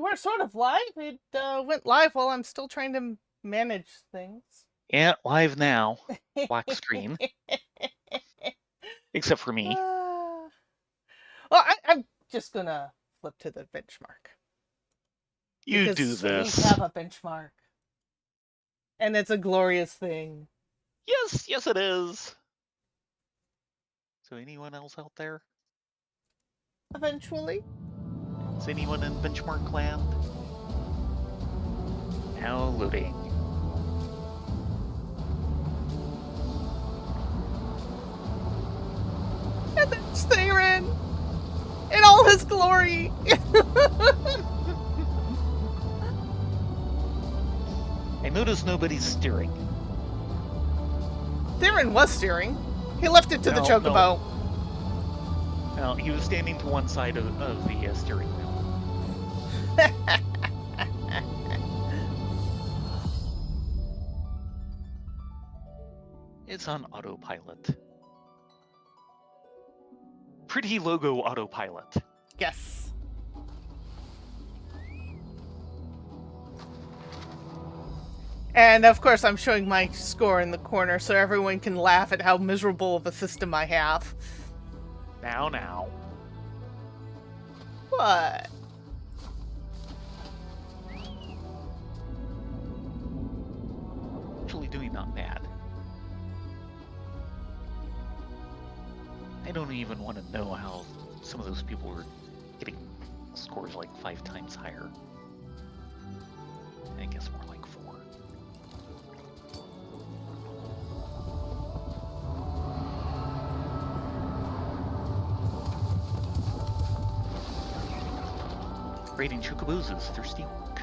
we're sort of live. It went live while I'm still trying to manage things. Yeah, live now. Black screen. Except for me. Well, I'm just gonna flip to the benchmark. You do Because we this. have a benchmark. And it's a glorious thing. Yes it is. So anyone else out there? Eventually. Is anyone in benchmark land? Now loading. And there's Theron! In all his glory! I notice nobody's steering. Theron was steering. He left it to the chocobo. No, he was standing to one side of the steering wheel. It's on autopilot. Pretty logo autopilot. Yes. And of course I'm showing my score in the corner so everyone can laugh at how miserable of a system I have. Now. What? Actually doing not bad. I don't even want to know how some of those people were getting scores like 5 times higher. I guess more like 4. Raiding chocobos is thirsty work.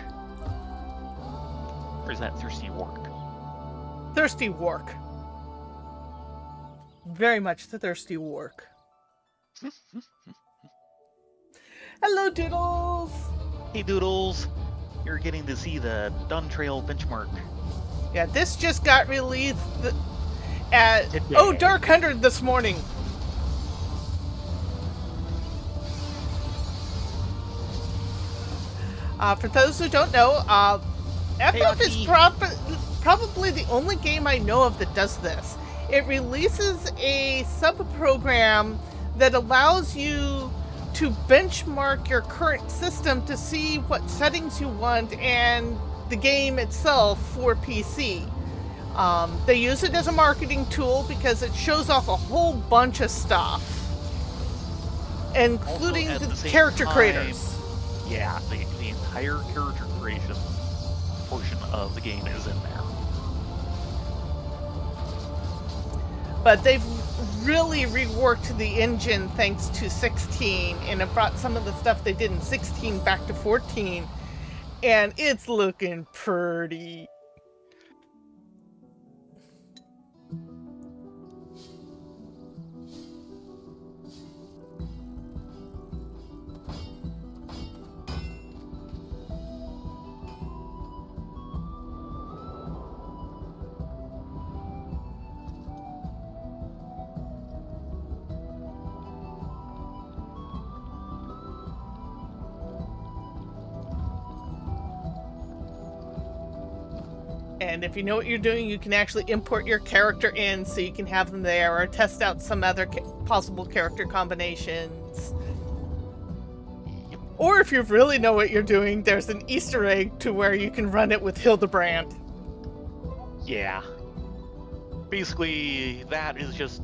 Or is that thirsty work? Thirsty work. Very much the thirsty work. Hello, Doodles! Hey, Doodles! You're getting to see the Dawn Trail benchmark. Yeah, this just got released at Today. Dark 100 this morning. For those who don't know, FF is probably the only game I know of that does this. It releases a sub-program that allows you to benchmark your current system to see what settings you want and the game itself for PC. They use it as a marketing tool because it shows off a whole bunch of stuff, including the character creators. Yeah, the entire character creation portion of the game is in there. But they've really reworked the engine thanks to 16, and it brought some of the stuff they did in 16 back to 14, and it's looking pretty. And if you know what you're doing, you can actually import your character in so you can have them there or test out some other possible character combinations. Or if you really know what you're doing, there's an Easter egg to where you can run it with Hildebrand. Yeah. Basically, that is just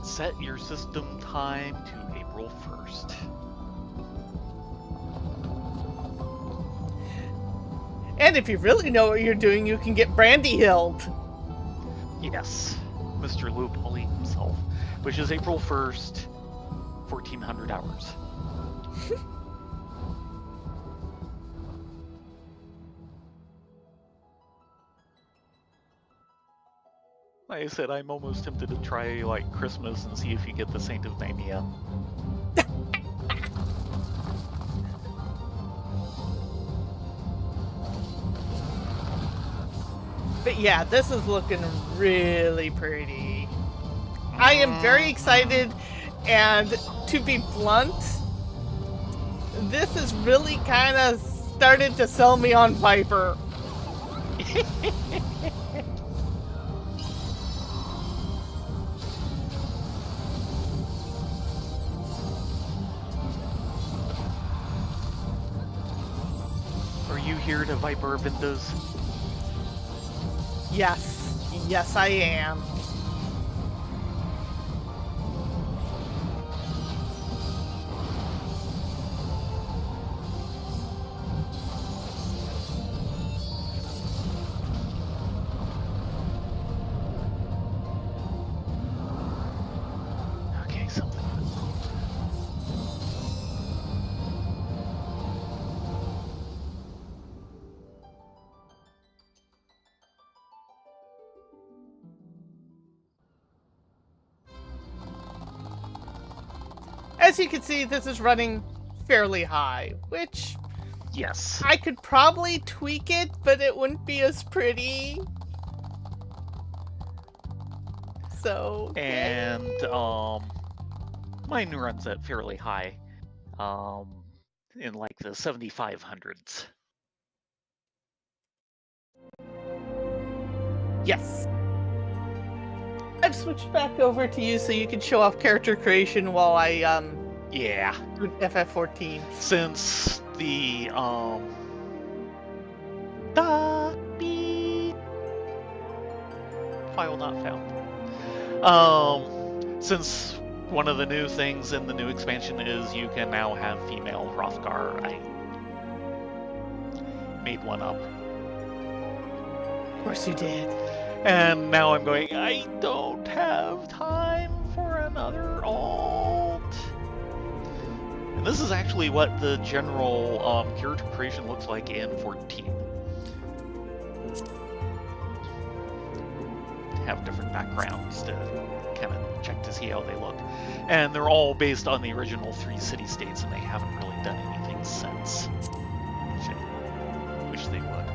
set your system time to April 1st. And if you really know what you're doing, you can get Brandy Hild. Yes, Mr. Lou Polly himself, which is April 1st, 1400 hours. Like I said, I'm almost tempted to try like Christmas and see if you get the Saint of Mania. But yeah, this is looking really pretty. I am very excited, and to be blunt, this is really kind of started to sell me on Viper. Are you here to Viper Vindas? Yes. Yes, I am. Okay, something. As you can see, this is running fairly high, which Yes. I could probably tweak it, but it wouldn't be as pretty. So, And mine runs at fairly high, in like the 7500s. yes. I've switched back over to you so you can show off character creation while I Yeah. do FF14. Since the beep file not found. Since one of the new things in the new expansion is you can now have female Hrothgar, I made one up. Of course you did. And now I'm going, I don't have time for another alt. And this is actually what the general character creation looks like in 14. Have different backgrounds to kind of check to see how they look. And they're all based on the original 3 city-states, and they haven't really done anything since. Which I wish they would.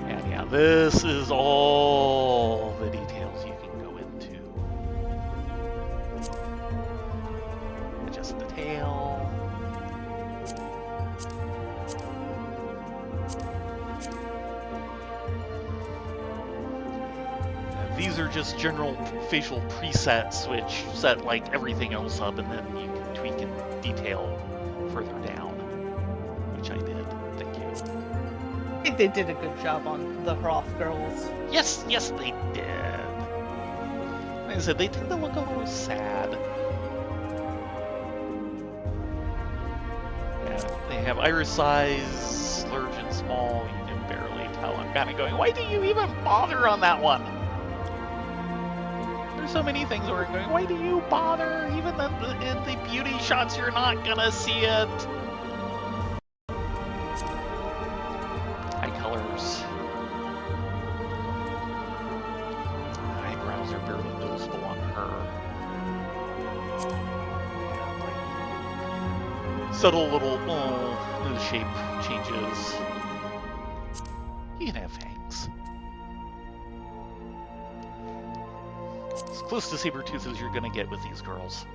And yeah, this is all the details you can go into. Adjust the tail. These are just general facial presets which set like everything else up, and then you can tweak and detail further down, which I did. Thank you. I think they did a good job on the Hroth girls. Yes, they did. Like I said, they tend to look a little sad. Yeah, they have iris size, large and small. You can barely tell. I'm kind of going, why do you even bother on that one? There's so many things where I'm going, why do you bother? Even in the beauty shots, you're not gonna see it. Eye colors. Eyebrows are barely noticeable on her. And, like, subtle little nose shape changes. You can have fangs. As close to Sabertooth as you're gonna get with these girls.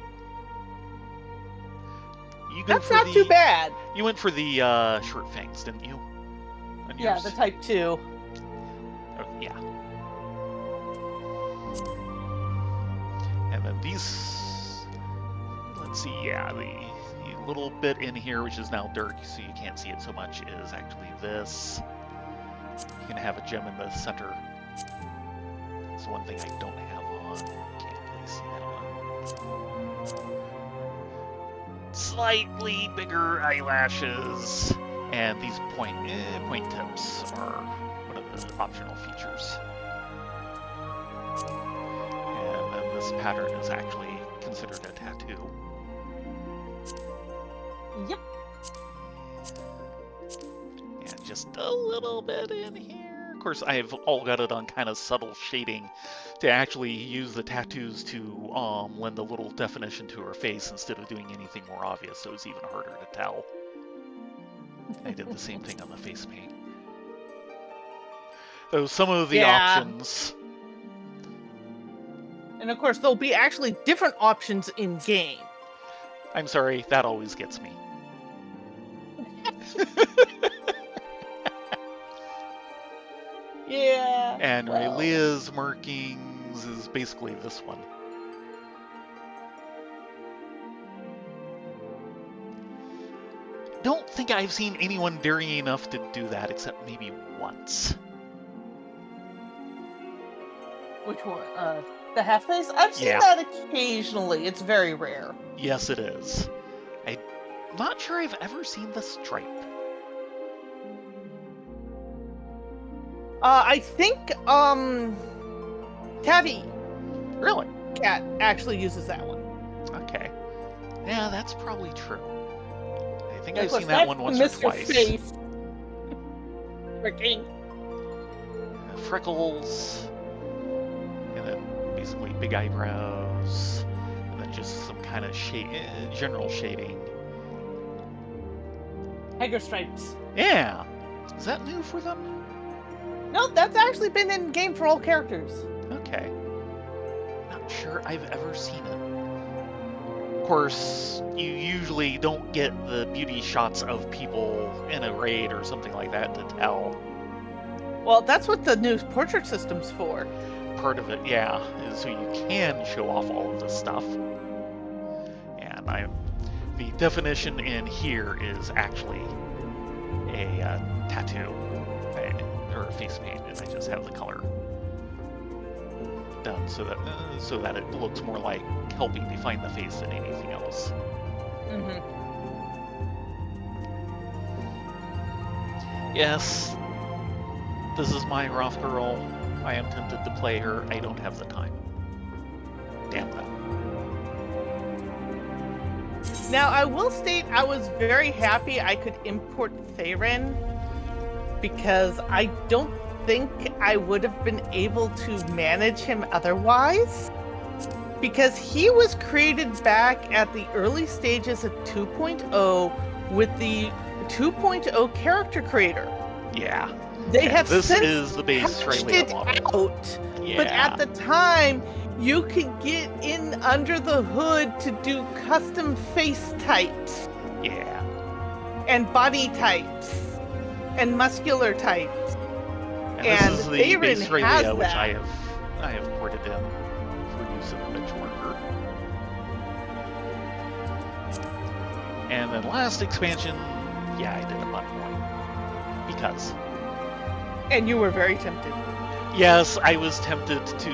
You go That's for not the, too bad. You went for the short fangs, didn't you? On Yeah, yours? the Type 2. Oh, yeah. And then these, let's see, yeah, the little bit in here, which is now dark, so you can't see it so much, is actually this. You can have a gem in the center. It's one thing I don't have on. Can't really see that one. Slightly bigger eyelashes, and these point tips are one of the optional features. And then this pattern is actually considered a tattoo. Yep. And just a little bit in here. Of course, I've all got it on kind of subtle shading to actually use the tattoos to lend a little definition to her face instead of doing anything more obvious, so it's even harder to tell. I did the same thing on the face paint. Though some of the options... And of course, there'll be actually different options in game. I'm sorry, that always gets me. Yeah. And well. Raylea's markings is basically this one. Don't think I've seen anyone daring enough to do that except maybe once. Which one? The half face? I've seen that occasionally. It's very rare. Yes, it is. I'm not sure I've ever seen the stripe. I think, Tabby Really? Cat actually uses that one. Okay. Yeah, that's probably true. I think Of I've course, seen that one once Mr. or twice. Face. Freaking. Freckles, and then basically big eyebrows, and then just some kind of general shading. Tiger stripes. Yeah. Is that new for them? No, that's actually been in game for all characters. Okay. Not sure I've ever seen it. Of course, you usually don't get the beauty shots of people in a raid or something like that to tell. Well, that's what the new portrait system's for. Part of it, yeah, is so you can show off all of this stuff. And the definition in here is actually a tattoo or a face paint, and I just have the color done so that it looks more like helping define the face than anything else. Mm-hmm. Yes, this is my Roth girl. I am tempted to play her. I don't have the time. Damn that. Now, I will state I was very happy I could import Theron because I don't think I would have been able to manage him otherwise. Because he was created back at the early stages of 2.0 with the 2.0 character creator. Yeah. They have this since is the base patched Rayleigh it model. out. Yeah. But at the time, you could get in under the hood to do custom face types. Yeah. And body types. And muscular types. And this is the Theron base has Rayleigh, which that. I have ported in for use in the benchmarker. And then last expansion, yeah, I did a button one. Because. And you were very tempted. Yes, I was tempted to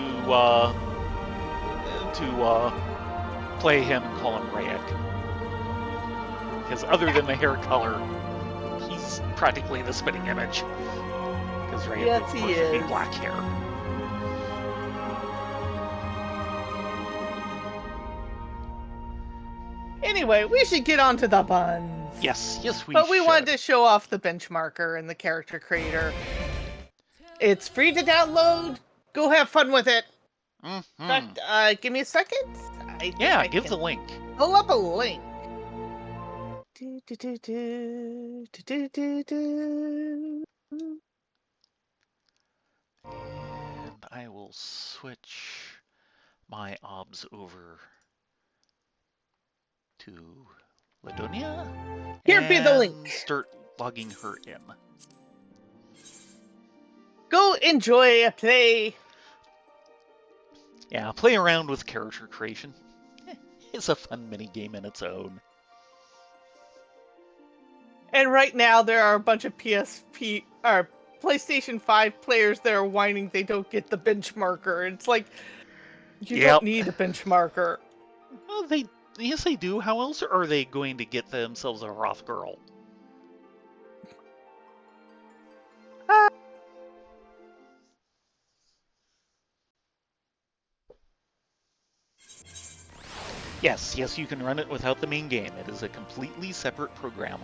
play him and call him Rayek. Because other than the hair color, he's practically the spitting image. Because Rayek, Yes, of he course, would be is. black hair. Anyway, we should get on to the buns. Yes, we But we should. wanted to show off the benchmarker and the character creator. It's free to download. Go have fun with it. Mhm. In fact, give me a second. I think Yeah, I give can the link. pull up a link. And I will switch my obs over to Ladonia. Here be the and link. Start logging her in. Go enjoy a play. Yeah, play around with character creation. It's a fun mini game in its own. And right now there are a bunch of PSP or PlayStation 5 players that are whining they don't get the benchmarker. It's like you Yep. don't need a benchmarker. Well, yes, they do. How else are they going to get themselves a Roth girl? Yes, you can run it without the main game. It is a completely separate program.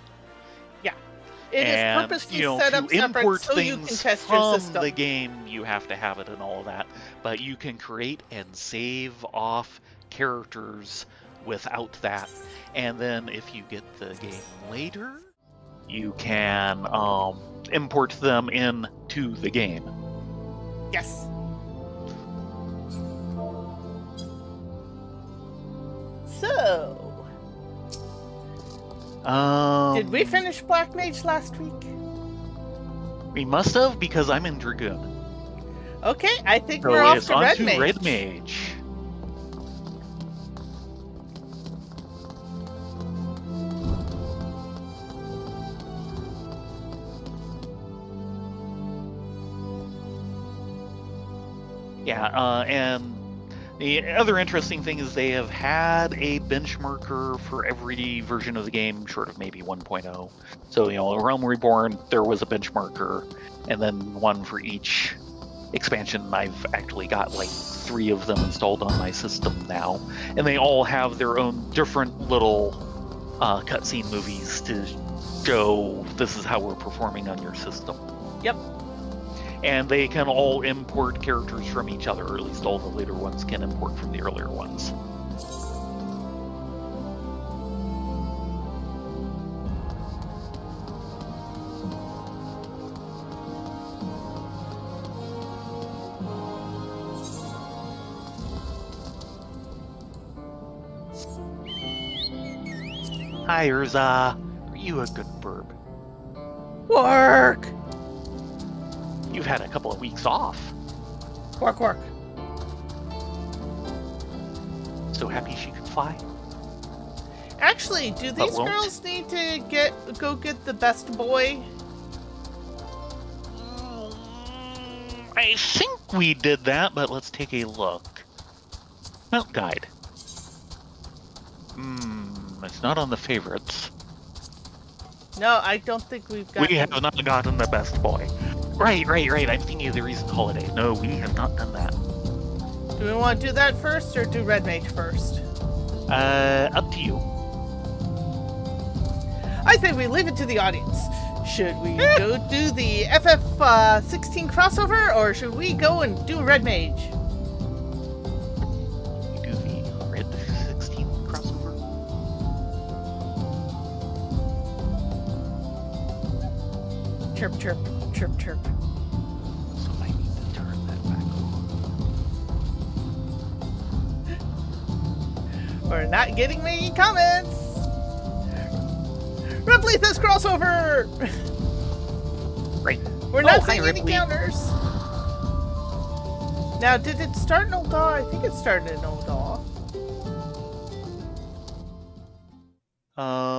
It is And, purposely you know, set to up separate import so you things can test your from system. the game, you have to have it and all of that. But you can create and save off characters without that. And then if you get the game later, you can import them into the game. Yes. So, Did we finish Black Mage last week? We must have, because I'm in Dragoon. Okay, I think So we're off it's to on Red to Mage. Red Mage. Yeah, and the other interesting thing is they have had a benchmarker for every version of the game, short of maybe 1.0. So, Realm Reborn, there was a benchmarker, and then one for each expansion. I've actually got like 3 of them installed on my system now, and they all have their own different little cutscene movies to show this is how we're performing on your system. Yep. And they can all import characters from each other, or at least all the later ones can import from the earlier ones. Hi, Eorzea. Are you a good burb? Work! You've had a couple of weeks off. Work. So happy she could fly. Actually, do these girls need to go get the best boy? I think we did that, but let's take a look. Mount Guide. It's not on the favorites. No, I don't think we've got. We have not gotten the best boy. Right. I'm thinking of the recent holiday. No, we have not done that. Do we want to do that first, or do Red Mage first? Up to you. I say we leave it to the audience. Should we go do the FF16 crossover, or should we go and do Red Mage? You do the Red 16 crossover? Chirp. So I need to turn that back on. We're not getting many comments. Ripley says crossover. Right. We're not seeing any counters. Now, did it start in Uldaw? I think it started in Uldaw.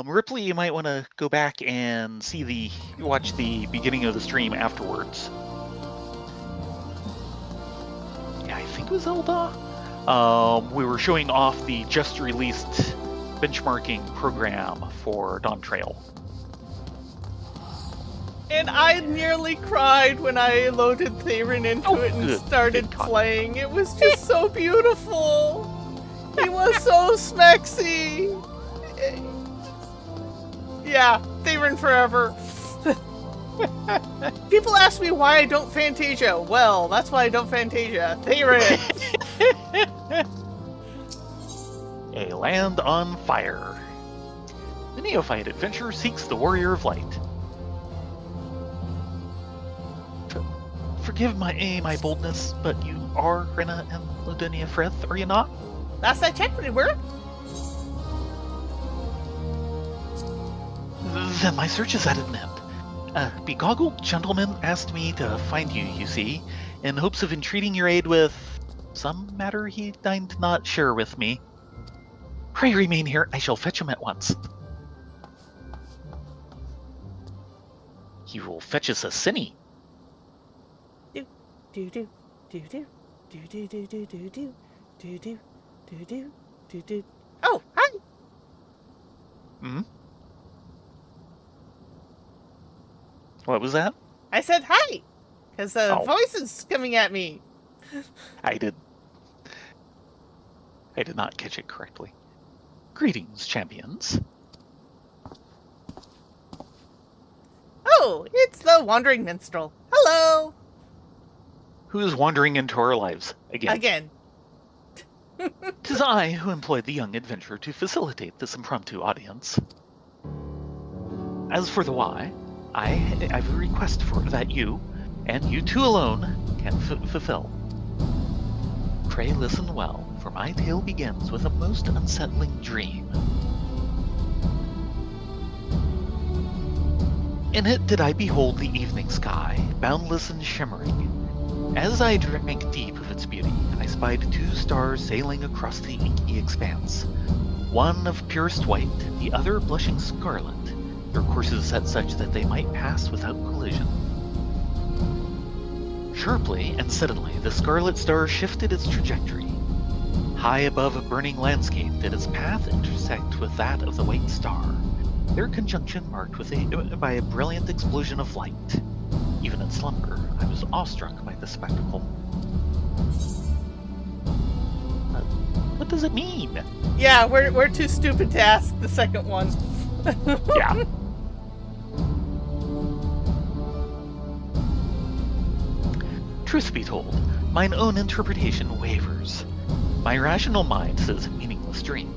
Ripley, you might want to go back and watch the beginning of the stream afterwards. Yeah, I think it was Uldaw. We were showing off the just released benchmarking program for Dawn Trail. And I nearly cried when I loaded Theron into it and started playing. It was just so beautiful. He was so smexy. Yeah, Theron forever. People ask me why I don't Fantasia. Well, that's why I don't Fantasia. Theron. A land on fire. The neophyte adventurer seeks the warrior of light. Forgive my boldness, but you are Rena and Ladonia Frith, are you not? Last I checked, we were. Then my search is at an end. A begoggled gentleman asked me to find you, you see, in hopes of entreating your aid with some matter he deigned not share with me. Pray remain here, I shall fetch him at once. He will fetch us a cinny. Oh, hi. What was that? I said hi, because the voice is coming at me. I did not catch it correctly. Greetings, champions. Oh, it's the Wandering Minstrel. Hello. Who is wandering into our lives again? 'Tis I who employed the young adventurer to facilitate this impromptu audience. As for the why, I have a request for that you, and you two alone, can fulfill. Pray listen well, for my tale begins with a most unsettling dream. In it did I behold the evening sky, boundless and shimmering. As I drank deep of its beauty, I spied 2 stars sailing across the inky expanse. One of purest white, the other blushing scarlet, their courses set such that they might pass without collision. Sharply and suddenly, the scarlet star shifted its trajectory. High above a burning landscape did its path intersect with that of the white star, their conjunction marked by a brilliant explosion of light. Even in slumber, I was awestruck by the spectacle. What does it mean? Yeah, we're too stupid to ask the second one. Yeah. Truth be told, mine own interpretation wavers. My rational mind says meaningless dream,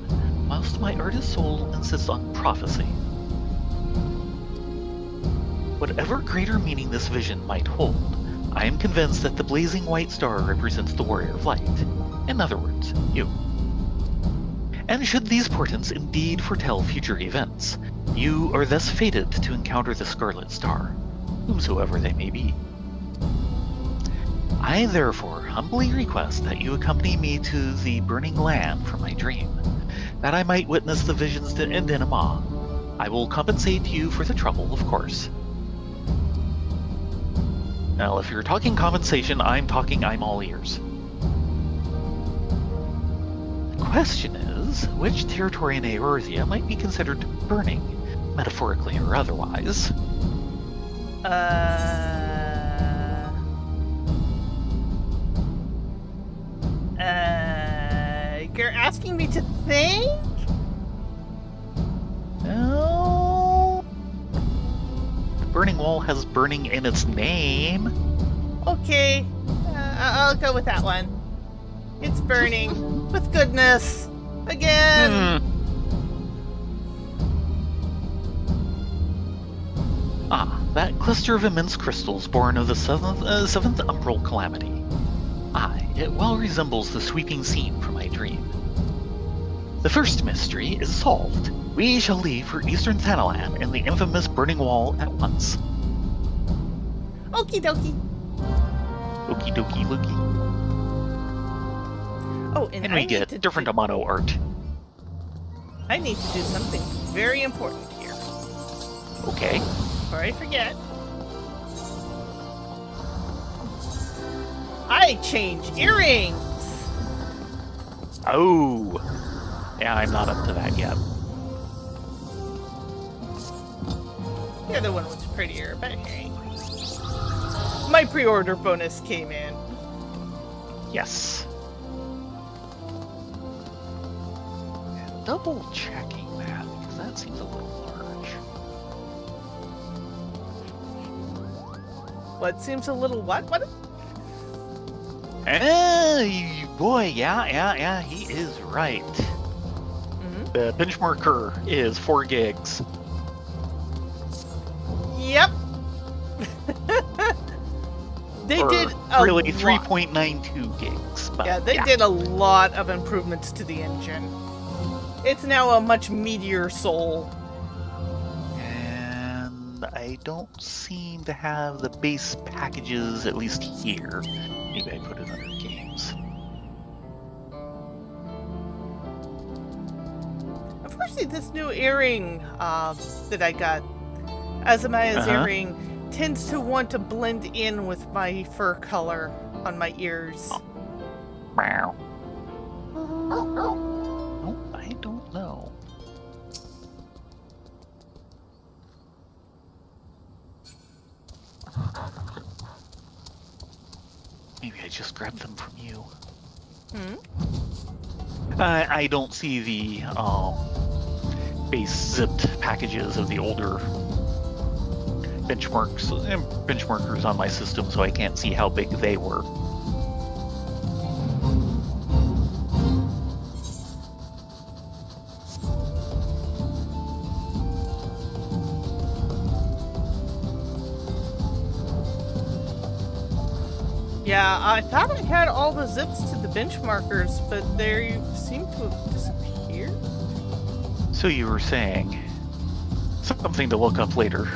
whilst my artist soul insists on prophecy. Whatever greater meaning this vision might hold, I am convinced that the blazing white star represents the warrior of light. In other words, you. And should these portents indeed foretell future events, you are thus fated to encounter the scarlet star, whomsoever they may be. I therefore humbly request that you accompany me to the burning land from my dream, that I might witness the visions in denouement. I will compensate you for the trouble, of course. Now, if you're talking compensation, I'm all ears. The question is, which territory in Eorzea might be considered burning, metaphorically or otherwise? You're asking me to think? No. The burning wall has burning in its name. Okay, I'll go with that one. It's burning with goodness again. That cluster of immense crystals born of the seventh umbral calamity. Aye, it well resembles the sweeping scene from my dream. The first mystery is solved. We shall leave for Eastern Thanalan and the infamous burning wall at once. Okie dokie. Okie dokie lookie. Oh, and we get different Amano art. I need to do something very important here. Okay. Before I forget. I change earrings! Oh! Yeah, I'm not up to that yet. The other one was prettier, but hey. My pre-order bonus came in. Yes. And double checking that, because that seems a little large. What seems a little what? What? Boy, yeah, he is right. Mm-hmm. The benchmarker is 4 gigs. Yep. They did a really lot. 3.92 gigs. But yeah, they did a lot of improvements to the engine. It's now a much meatier soul. And I don't seem to have the base packages, at least here. Maybe I put it under games. Unfortunately, this new earring that I got, Azamaya's earring, tends to want to blend in with my fur color on my ears. Meow. Oh, I don't know. Maybe I just grabbed them from you. I don't see the base zipped packages of the older benchmarkers on my system, so I can't see how big they were. Yeah, I thought I had all the zips to the benchmarkers, but they seem to have disappeared. So you were saying something to look up later.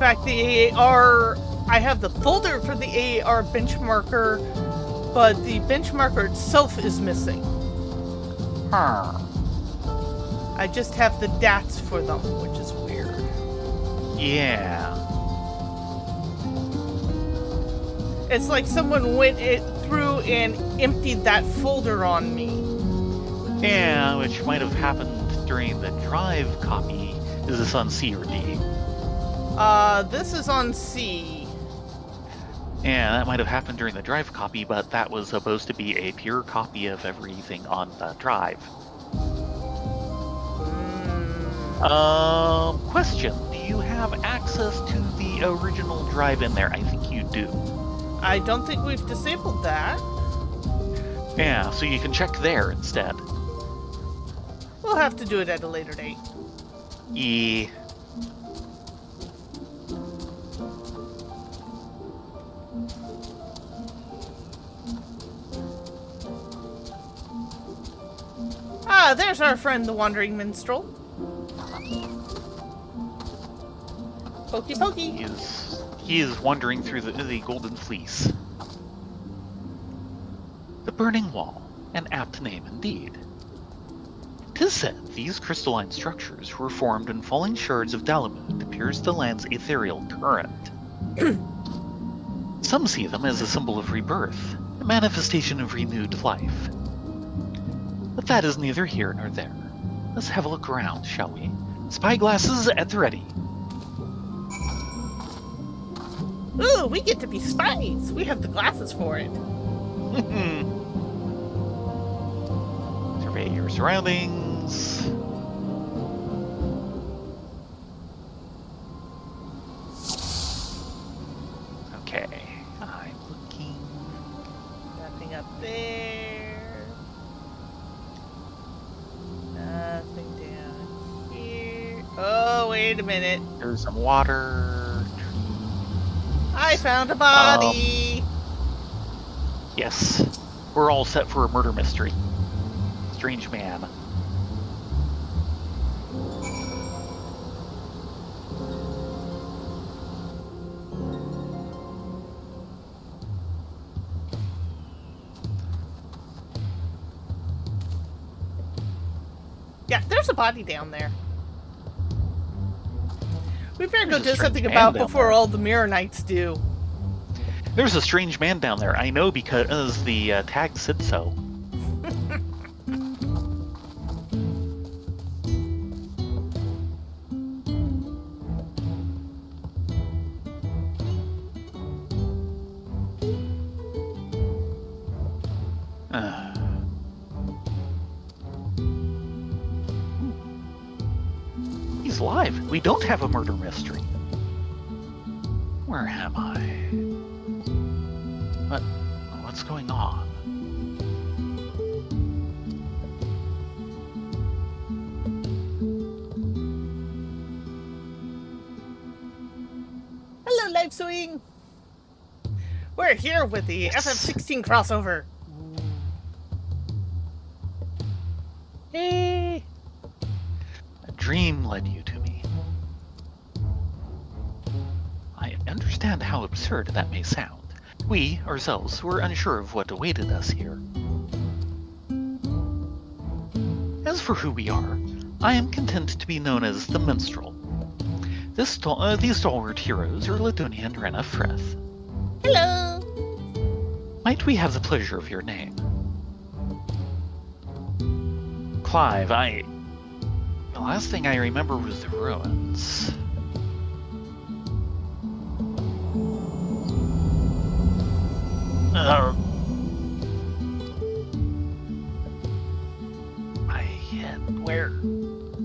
fact, the AAR, I have the folder for the AAR benchmarker, but the benchmarker itself is missing. Huh. I just have the DATs for them, which is weird. Yeah. It's like someone went through and emptied that folder on me. Yeah, which might have happened during the drive copy. Is this on C or D? This is on C. Yeah, that might have happened during the drive copy, but that was supposed to be a pure copy of everything on the drive. Question. Do you have access to the original drive in there? I think you do. I don't think we've disabled that. Yeah, so you can check there instead. We'll have to do it at a later date. Yeah. Ah, there's our friend, the Wandering Minstrel. Pokey pokey. He is wandering through the Golden Fleece. The Burning Wall, an apt name indeed. 'Tis said these crystalline structures were formed when falling shards of Dalamud to pierce the land's ethereal current. Some see them as a symbol of rebirth, a manifestation of renewed life. But that is neither here nor there. Let's have a look around, shall we? Spyglasses at the ready. Ooh, we get to be spies. We have the glasses for it. Survey your surroundings. Okay, I'm looking. Nothing up there. Nothing down here. Oh, wait a minute. There's some water. I found a body. Yes, we're all set for a murder mystery. Strange man. Yeah, there's a body down there. We better go There's a do something strange about man down before there. all the Mirror Knights do. There's a strange man down there. I know because the tag said so. He's alive. We don't have a murder mystery. Where am I? What's going on? Hello, Live Swing. We're here with the Yes. FF16 crossover. Hey! A dream led you to me. I understand how absurd that may sound. We, ourselves, were unsure of what awaited us here. As for who we are, I am content to be known as the Minstrel. These stalwart heroes are Ladonia and Renna Frith. Hello. Might we have the pleasure of your name? Clive, the last thing I remember was the ruins.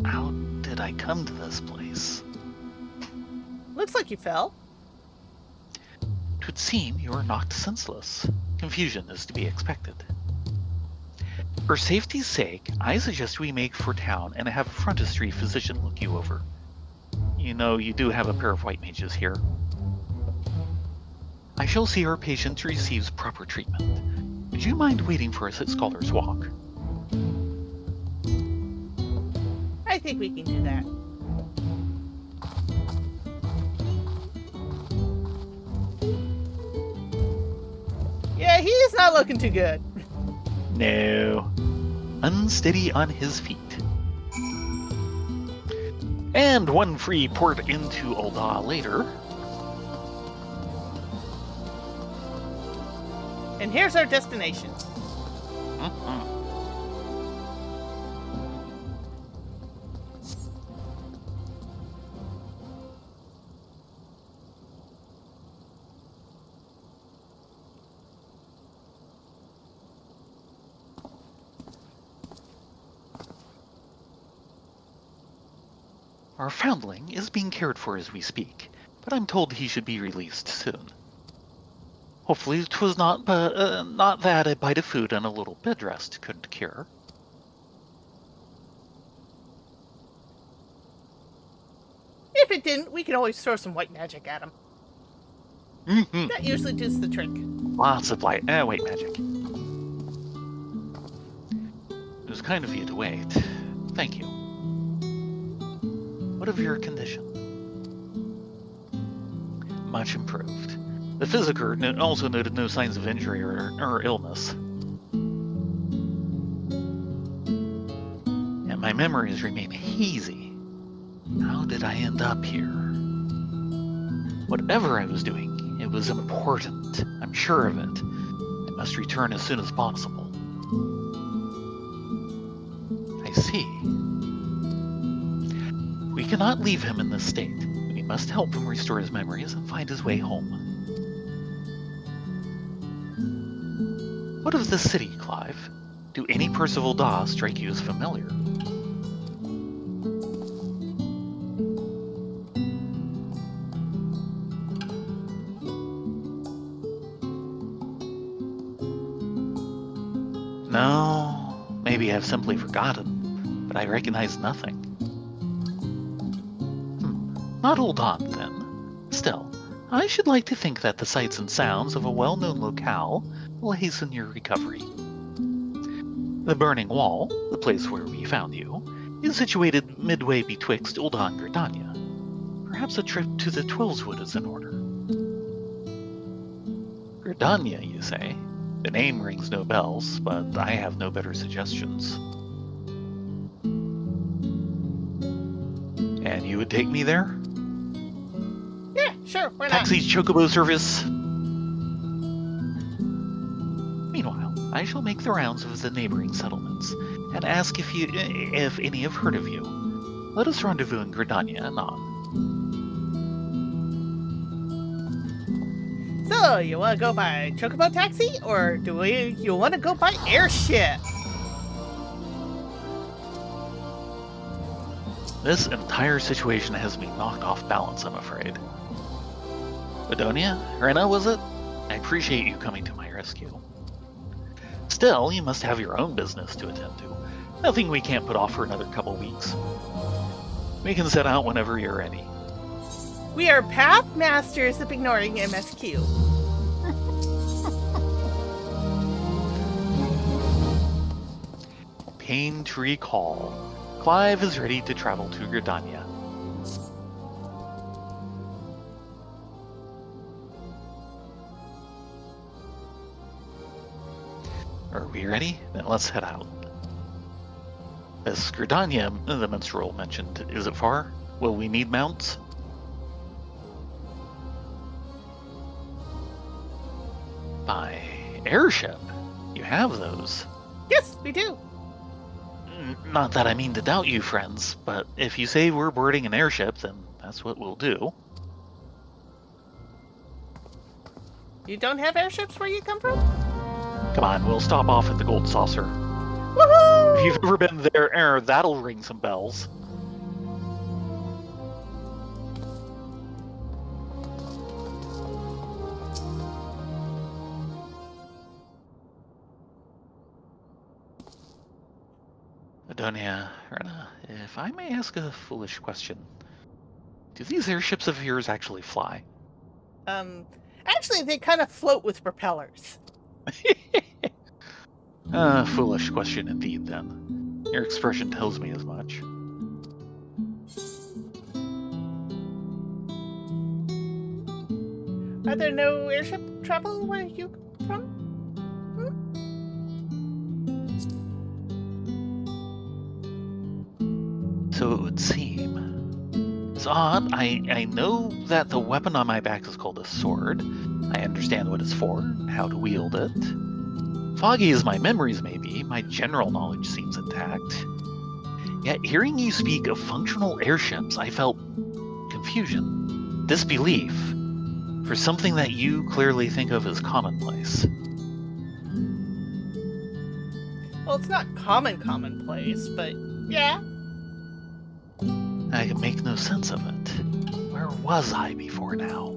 How did I come to this place? Looks like you fell. It would seem you are knocked senseless. Confusion is to be expected. For safety's sake, I suggest we make for town and have a frontistry physician look you over. You know, you do have a pair of white mages here. I shall see our patient receives proper treatment. Would you mind waiting for us at Scholar's Walk? I think we can do that. not looking too good. No. Unsteady on his feet. And one free port into Ul'dah later. And here's our destination. Mm-hmm. Our foundling is being cared for as we speak, but I'm told he should be released soon. Hopefully 'twas not that a bite of food and a little bed rest couldn't cure. If it didn't, we can always throw some white magic at him. Mm-hmm. That usually does the trick. Lots of white magic. It was kind of you to wait. Thank you. What of your condition? Much improved. The physiker also noted no signs of injury or illness. And my memories remain hazy. How did I end up here? Whatever I was doing, it was important. I'm sure of it. I must return as soon as possible. I see. We cannot leave him in this state. We must help him restore his memories and find his way home. What of this city, Clive? Do any parts of Ul'dah strike you as familiar? No, maybe I've simply forgotten, but I recognize nothing. Not Ul'dah, then. Still, I should like to think that the sights and sounds of a well-known locale will hasten your recovery. The Burning Wall, the place where we found you, is situated midway betwixt Ul'dah and Gridania. Perhaps a trip to the Twillswood is in order. Gridania, you say? The name rings no bells, but I have no better suggestions. And you would take me there? Yeah, sure, why not? Taxi chocobo service. Meanwhile, I shall make the rounds of the neighboring settlements and ask if any have heard of you. Let us rendezvous in Gridania anon. So, you want to go by chocobo taxi, or you want to go by airship? This entire situation has me knocked off balance, I'm afraid. Adonia? Rena, was it? I appreciate you coming to my rescue. Still, you must have your own business to attend to. Nothing we can't put off for another couple weeks. We can set out whenever you're ready. We are path masters of ignoring MSQ. Pain to recall. Clive is ready to travel to Gridania. Are we ready? Then let's head out. This Gridania, the minstrel mentioned, is it far? Will we need mounts? By airship? You have those. Yes, we do. Not that I mean to doubt you, friends, but if you say we're boarding an airship, then that's what we'll do. You don't have airships where you come from? Come on, we'll stop off at the Gold Saucer. Woohoo! If you've ever been there, that'll ring some bells. Adonia, Rena, if I may ask a foolish question, do these airships of yours actually fly? Actually, they kind of float with propellers. Foolish question indeed, then. Your expression tells me as much. Are there no airship travel where you come from? It's odd. I know that the weapon on my back is called a sword. I understand what it's for, how to wield it. Foggy as my memories may be, my general knowledge seems intact. Yet hearing you speak of functional airships, I felt confusion, disbelief, for something that you clearly think of as commonplace. Well, it's not commonplace, but yeah. I can make no sense of it. Where was I before now?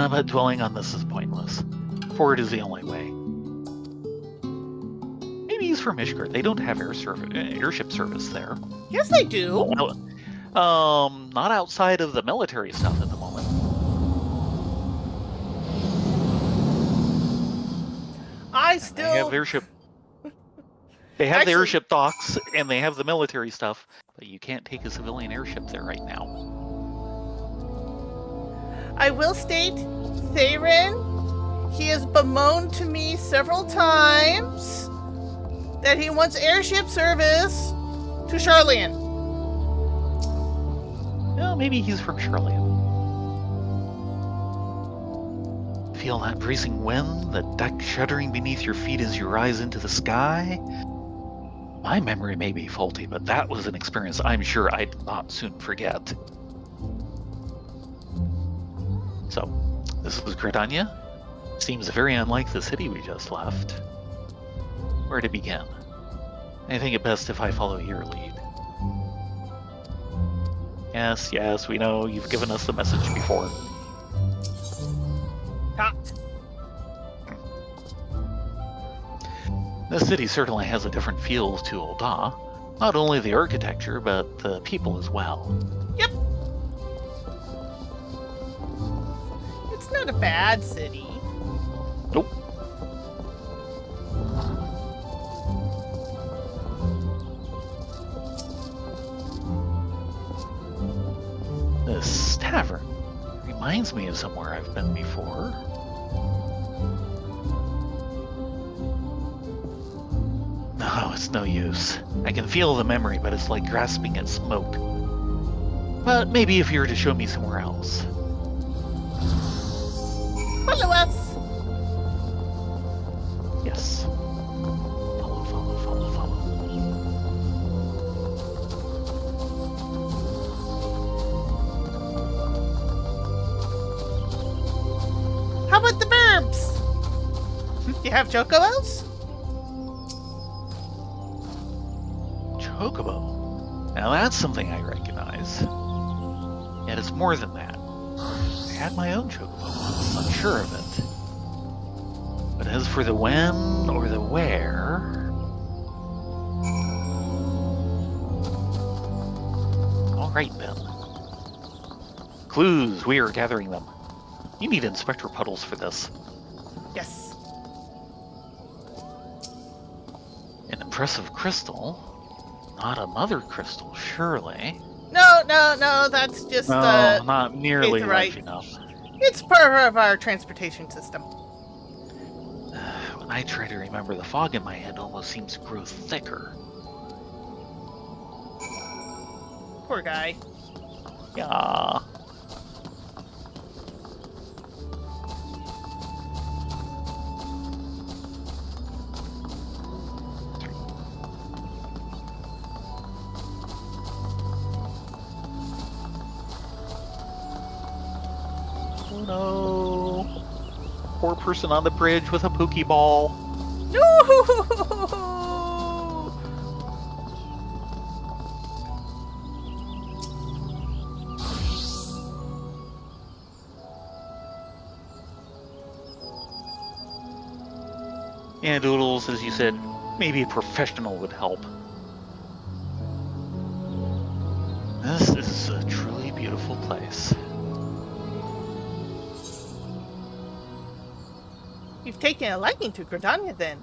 But dwelling on this is pointless. Forward is the only way. Maybe he's from Ishgard. They don't have airship service there. Yes, they do. Not outside of the military stuff at the moment. They have airship. They have the airship docks and they have the military stuff, but you can't take a civilian airship there right now. I will state, Theron, he has bemoaned to me several times that he wants airship service to Charlian. Well, maybe he's from Charlian. Feel that bracing wind, the deck shuddering beneath your feet as you rise into the sky? My memory may be faulty, but that was an experience I'm sure I'd not soon forget. So, this is Gridania. Seems very unlike the city we just left. Where to begin? I think it best if I follow your lead. Yes, we know. You've given us the message before. Talked. This city certainly has a different feel to Ul'dah. Not only the architecture, but the people as well. Yep. It's not a bad city. Nope. This tavern reminds me of somewhere I've been before. No, it's no use. I can feel the memory, but it's like grasping at smoke. But maybe if you were to show me somewhere else. Follow us. Yes. Follow. How about the burbs? You have chocobos? Chocobo. Now that's something I recognize. Yet it's more than that. I had my own chocobo once, I'm sure of it. But as for the when or the where... Alright then. Clues, we are gathering them. You need Inspector Puddles for this. Yes. An impressive crystal. Not a mother crystal, surely. No, that's just not nearly large aetheryte. enough. It's part of our transportation system. When I try to remember, the fog in my head almost seems to grow thicker. Poor guy. Yeah. Oh no. Poor person on the bridge with a Pokeball. No! Yeah, Doodles, as you said, maybe a professional would help. This is a truly beautiful place. You've taken a liking to Gridania, then.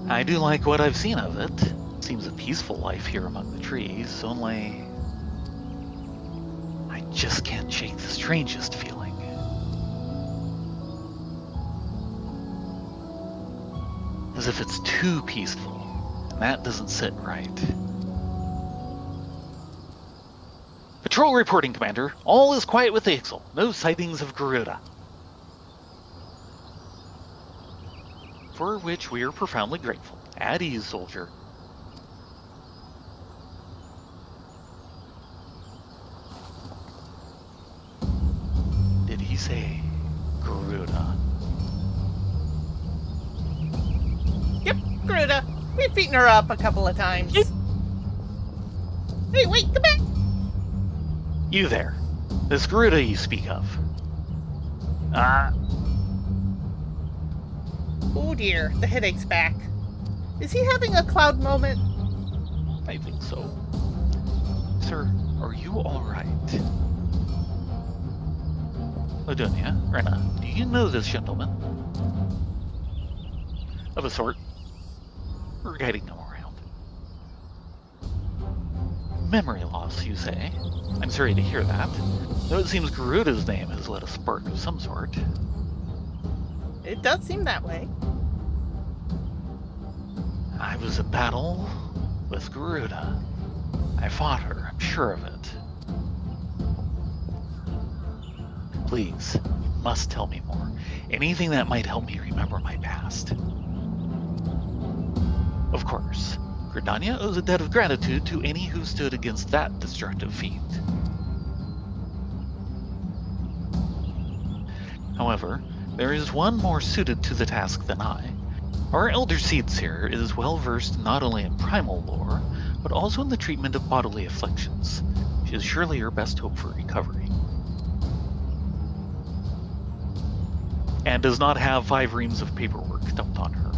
I do like what I've seen of it. Seems a peaceful life here among the trees, only... I just can't shake the strangest feeling. As if it's too peaceful, and that doesn't sit right. Patrol reporting, Commander. All is quiet with the Ixal. No sightings of Garuda. For which we are profoundly grateful. At ease, soldier. Did he say Garuda? Yep, Garuda. We've beaten her up a couple of times. Yep. Hey, wait, come back! You there. This Garuda you speak of. Oh dear, the headache's back. Is he having a cloud moment? I think so. Sir, are you alright? Ladunia, Rena, do you know this gentleman? Of a sort. We're guiding him around. Memory loss, you say? I'm sorry to hear that. Though it seems Garuda's name has lit a spark of some sort. It does seem that way. I was in battle with Garuda. I fought her, I'm sure of it. Please, you must tell me more. Anything that might help me remember my past. Of course, Gridania owes a debt of gratitude to any who stood against that destructive fiend. However, there is one more suited to the task than I. Our elder Seedseer is well versed not only in primal lore, but also in the treatment of bodily afflictions. She is surely your best hope for recovery. And does not have 5 reams of paperwork dumped on her.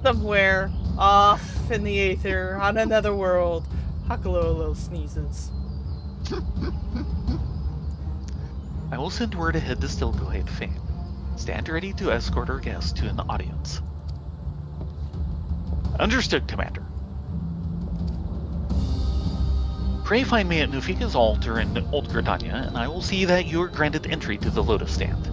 Somewhere off in the aether, on another world, Hakalolo sneezes. I will send word ahead to Stilglade Fame. Stand ready to escort our guests to an audience. Understood, Commander. Pray find me at Nufika's altar in Old Gridania, and I will see that you are granted entry to the Lotus Stand.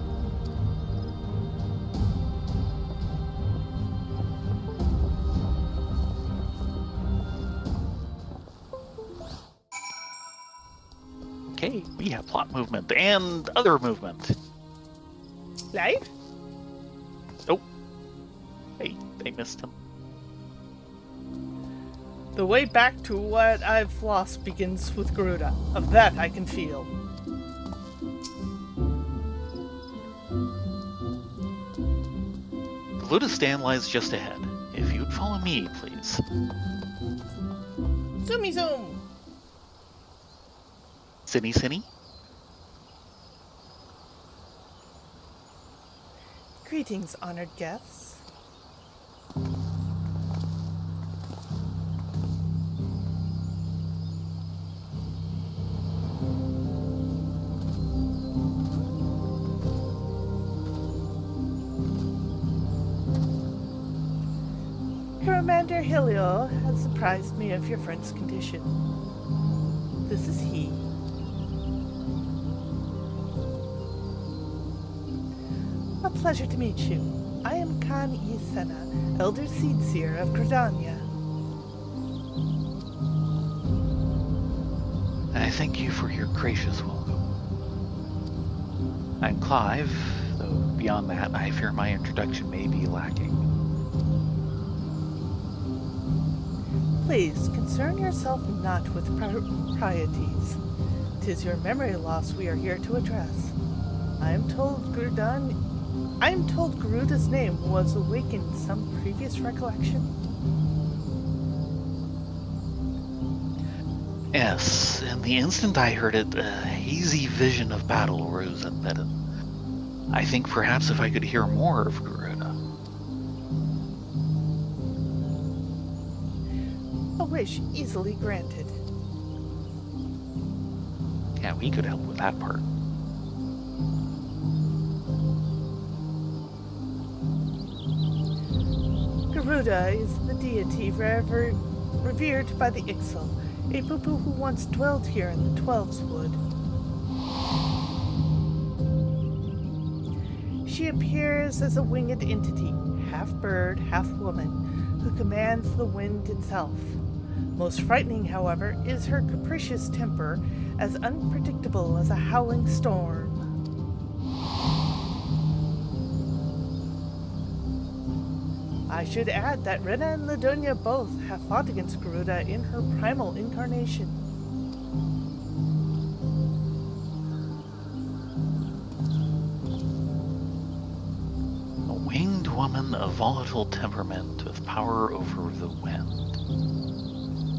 Okay, we have plot movement and other movement. Live? Oh. Hey, they missed him. The way back to what I've lost begins with Garuda. Of that I can feel. The Lotus Stand lies just ahead. If you'd follow me, please. Zoomy zoom! Cinny Cinny? Greetings, honored guests. Commander Hilio has apprised me of your friend's condition. This is he. A pleasure to meet you. I am Khan Isena, Elder Seedseer of Gridania. I thank you for your gracious welcome. I'm Clive, though beyond that, I fear my introduction may be lacking. Please, concern yourself not with proprieties. 'Tis your memory loss we are here to address. I am told Garuda's name was awakened in some previous recollection. Yes, and the instant I heard it, a hazy vision of battle arose in Medin. I think perhaps if I could hear more of Garuda. A wish easily granted. Yeah, we could help with that part. Garuda is the deity revered by the Ixal, a Pupu who once dwelled here in the Twelves Wood. She appears as a winged entity, half bird, half woman, who commands the wind itself. Most frightening, however, is her capricious temper, as unpredictable as a howling storm. I should add that Rena and Ladonia both have fought against Garuda in her primal incarnation. A winged woman of volatile temperament with power over the wind.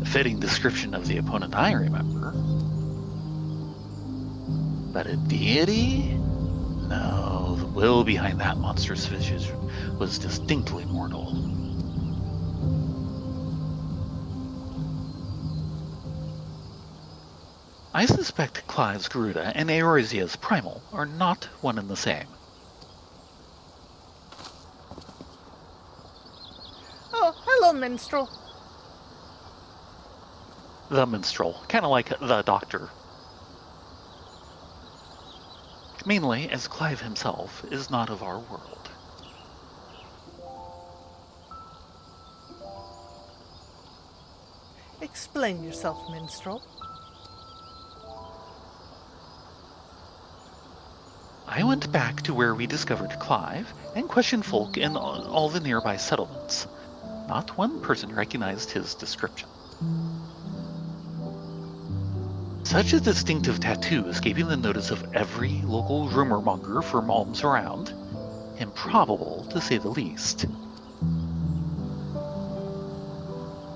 A fitting description of the opponent I remember. But a deity? No, the will behind that monstrous visage was distinctly mortal. I suspect Clive's Garuda and Eorzea's Primal are not one and the same. Oh, hello, minstrel. The minstrel, kind of like the doctor. Mainly as Clive himself is not of our world. Explain yourself, minstrel. I went back to where we discovered Clive and questioned folk in all the nearby settlements. Not one person recognized his description. Such a distinctive tattoo escaping the notice of every local rumor monger for malms around. Improbable, to say the least.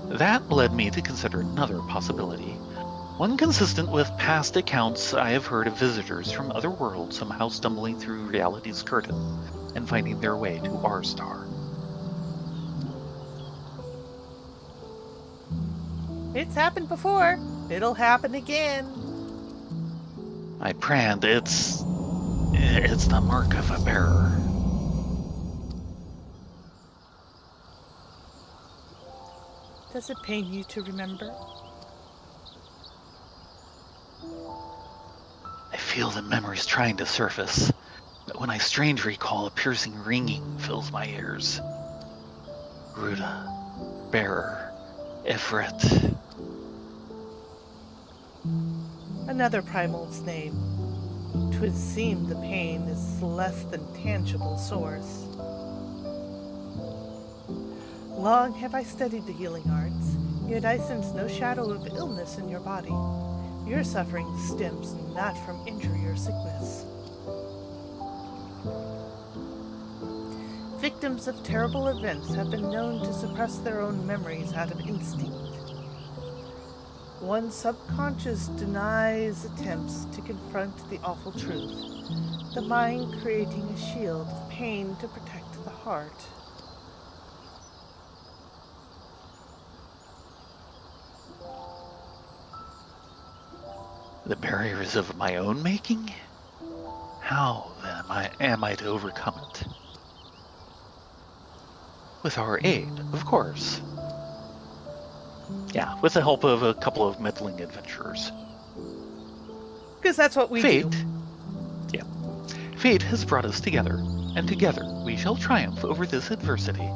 That led me to consider another possibility. One consistent with past accounts I have heard of visitors from other worlds somehow stumbling through reality's curtain and finding their way to our star. It's happened before. It'll happen again. I brand it's the mark of a bearer. Does it pain you to remember? I feel the memories trying to surface, but when I strain to recall, a piercing ringing fills my ears. Garuda, bearer, Ifrit. Another primal's name. 'Twould seem the pain is less than tangible source. Long have I studied the healing arts, yet I sense no shadow of illness in your body. Your suffering stems not from injury or sickness. Victims of terrible events have been known to suppress their own memories out of instinct. One's subconscious denies attempts to confront the awful truth, the mind creating a shield of pain to protect the heart. The barriers of my own making? How, then, am I to overcome it? With our aid, of course. Yeah, with the help of a couple of meddling adventurers. Because that's what we do. Yeah. Fate has brought us together, and together we shall triumph over this adversity.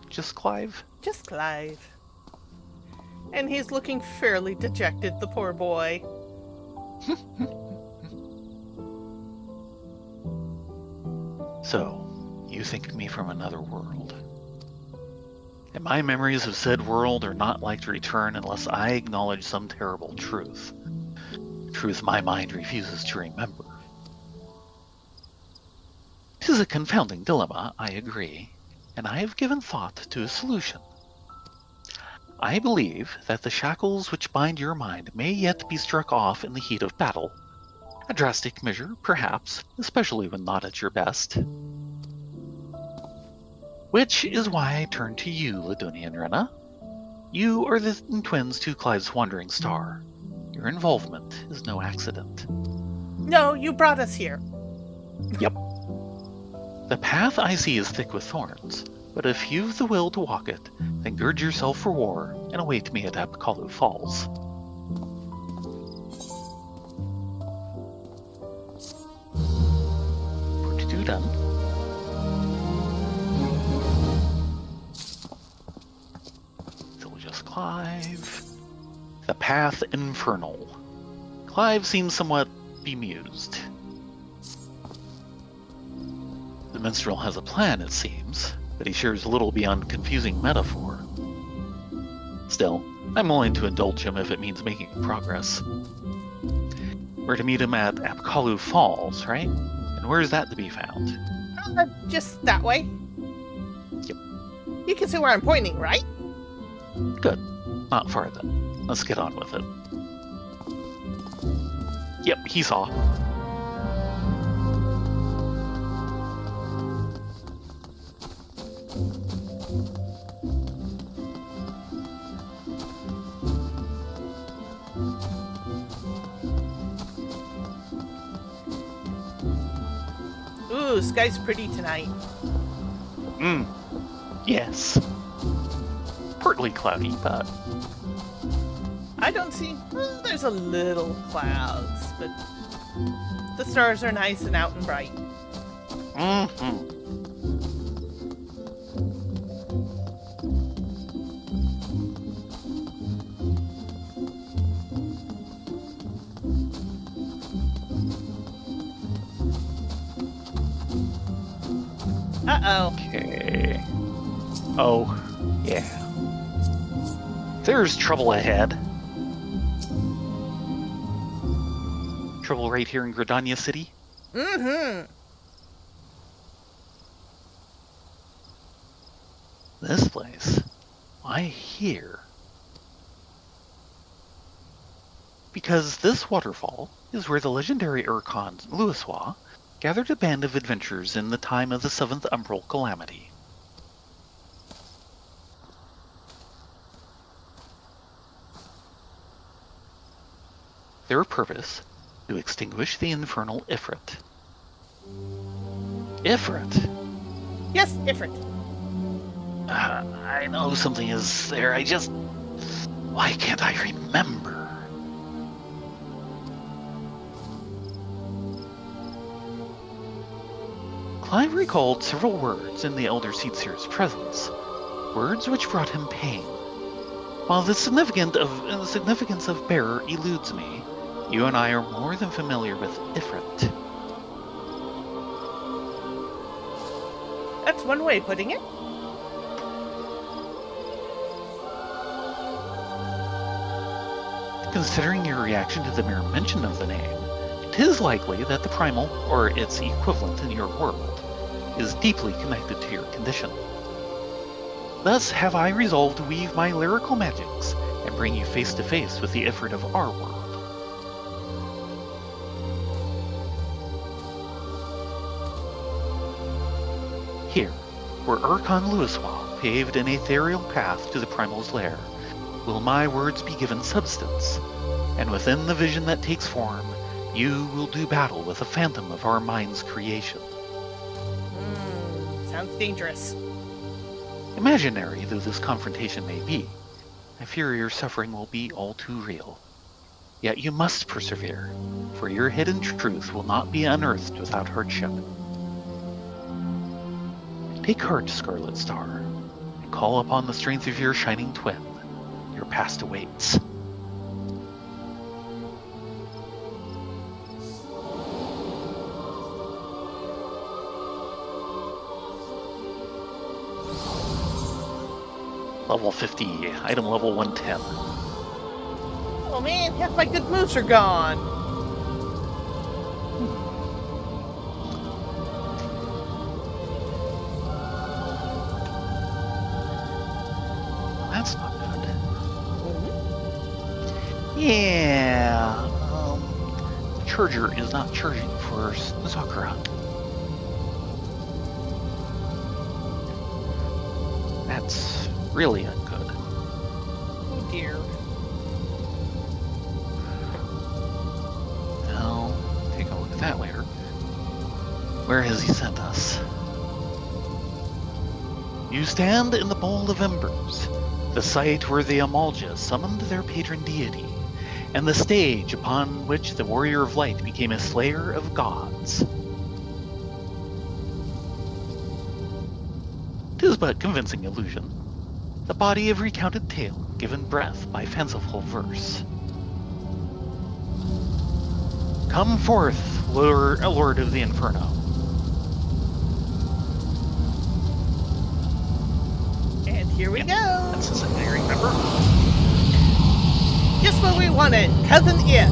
Just Clive? Just Clive. And he's looking fairly dejected, the poor boy. So, you think of me from another world. And my memories of said world are not like to return unless I acknowledge some terrible truth. Truth my mind refuses to remember. 'Tis a confounding dilemma, I agree, and I have given thought to a solution. I believe that the shackles which bind your mind may yet be struck off in the heat of battle. A drastic measure, perhaps, especially when not at your best. Which is why I turn to you, Ladonia and Rena. You are the twins to Clive's wandering star. Your involvement is no accident. No, you brought us here. Yep. The path I see is thick with thorns, but if you've the will to walk it, then gird yourself for war and await me at Apkalu Falls. Pretty done. Village Clive. The Path Infernal. Clive seems somewhat bemused. The minstrel has a plan, it seems, but he shares little beyond confusing metaphor. Still, I'm willing to indulge him if it means making progress. We're to meet him at Apkalu Falls, right? And where is that to be found? Just that way. Yep. You can see where I'm pointing, right? Good. Not far then. Let's get on with it. Yep, he saw. Ooh, sky's pretty tonight. Yes. Partly cloudy, but... I don't see... Well, there's a little clouds, but the stars are nice and out and bright. Uh-oh. Okay. Oh, yeah. There's trouble ahead. Trouble right here in Gridania City? Mm-hmm. This place? Why here? Because this waterfall is where the legendary Urkon Eorzea gathered a band of adventurers in the time of the 7th Umbral Calamity. Their purpose? To extinguish the infernal Ifrit. Ifrit? Yes, Ifrit. I know something is there, I just... Why can't I remember? Clive recalled several words in the Elder Seedseer's presence, words which brought him pain. While the significance of bearer eludes me, you and I are more than familiar with Ifrit. That's one way of putting it. Considering your reaction to the mere mention of the name, it is likely that the primal, or its equivalent in your world, is deeply connected to your condition. Thus have I resolved to weave my lyrical magics and bring you face to face with the Ifrit of our world. Here, where Urkon Eorzea paved an ethereal path to the primal's lair, will my words be given substance, and within the vision that takes form, you will do battle with a phantom of our mind's creation. Sounds dangerous. Imaginary though this confrontation may be, I fear your suffering will be all too real. Yet you must persevere, for your hidden truth will not be unearthed without hardship. Take heart, Scarlet Star, and call upon the strength of your shining twin. Your past awaits. Level 50, item level 110. Oh man, half my good moves are gone. That's not good. Yeah, the charger is not charging for Sakura. That's really ungood. Oh dear. I'll take a look at that later. Where has he sent us? You stand in the bowl of embers, the site where the Amalja summoned their patron deity, and the stage upon which the Warrior of Light became a slayer of gods. 'Tis but convincing illusion, the body of recounted tale given breath by fanciful verse. Come forth, Lord of the Inferno. And here we go. That's something I remember. Just what we wanted. Cousin It.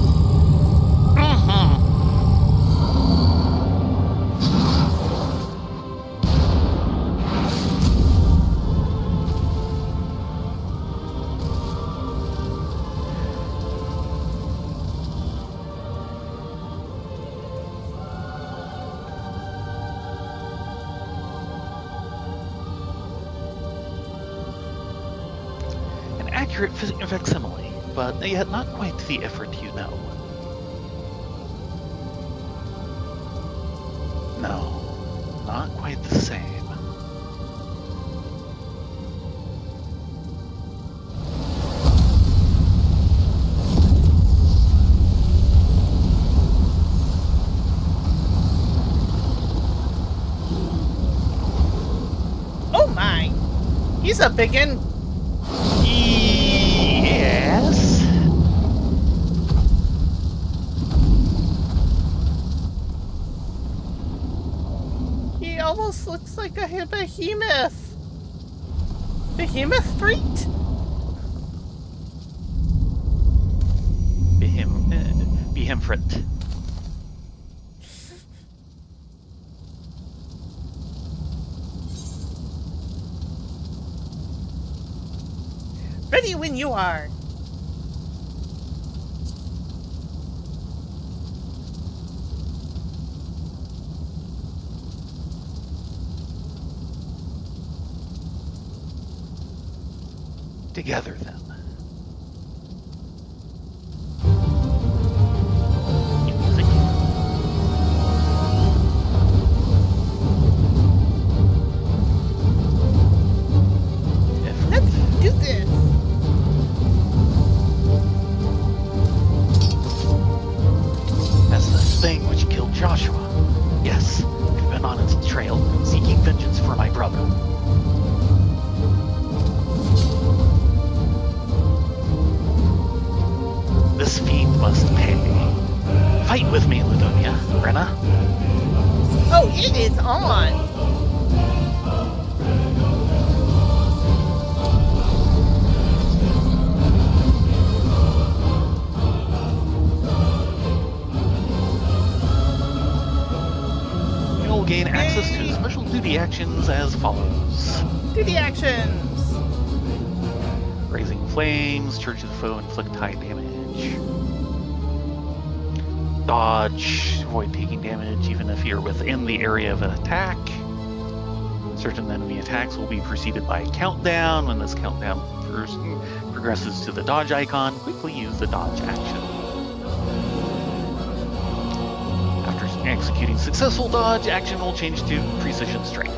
Accurate facsimile, but yet not quite the effort you know. No, not quite the same. Oh my! He's a biggin'. Yes. He almost looks like a behemoth. Behemoth freak? Behemfrit. Ready when you are. Together, then. Music. Let's do this. As the thing which killed Joshua. Yes, I've been on its trail, seeking vengeance for my brother. This fiend must pay. Fight with me, Ladonia, Brenna. Oh, it is on. You'll gain access to special duty actions as follows. Duty actions. Raising flames, charge the foe, inflict high damage. Dodge, avoid taking damage even if you're within the area of an attack. Certain enemy attacks will be preceded by a countdown. When this countdown progresses to the dodge icon, quickly use the dodge action. After executing successful dodge, action will change to precision strike.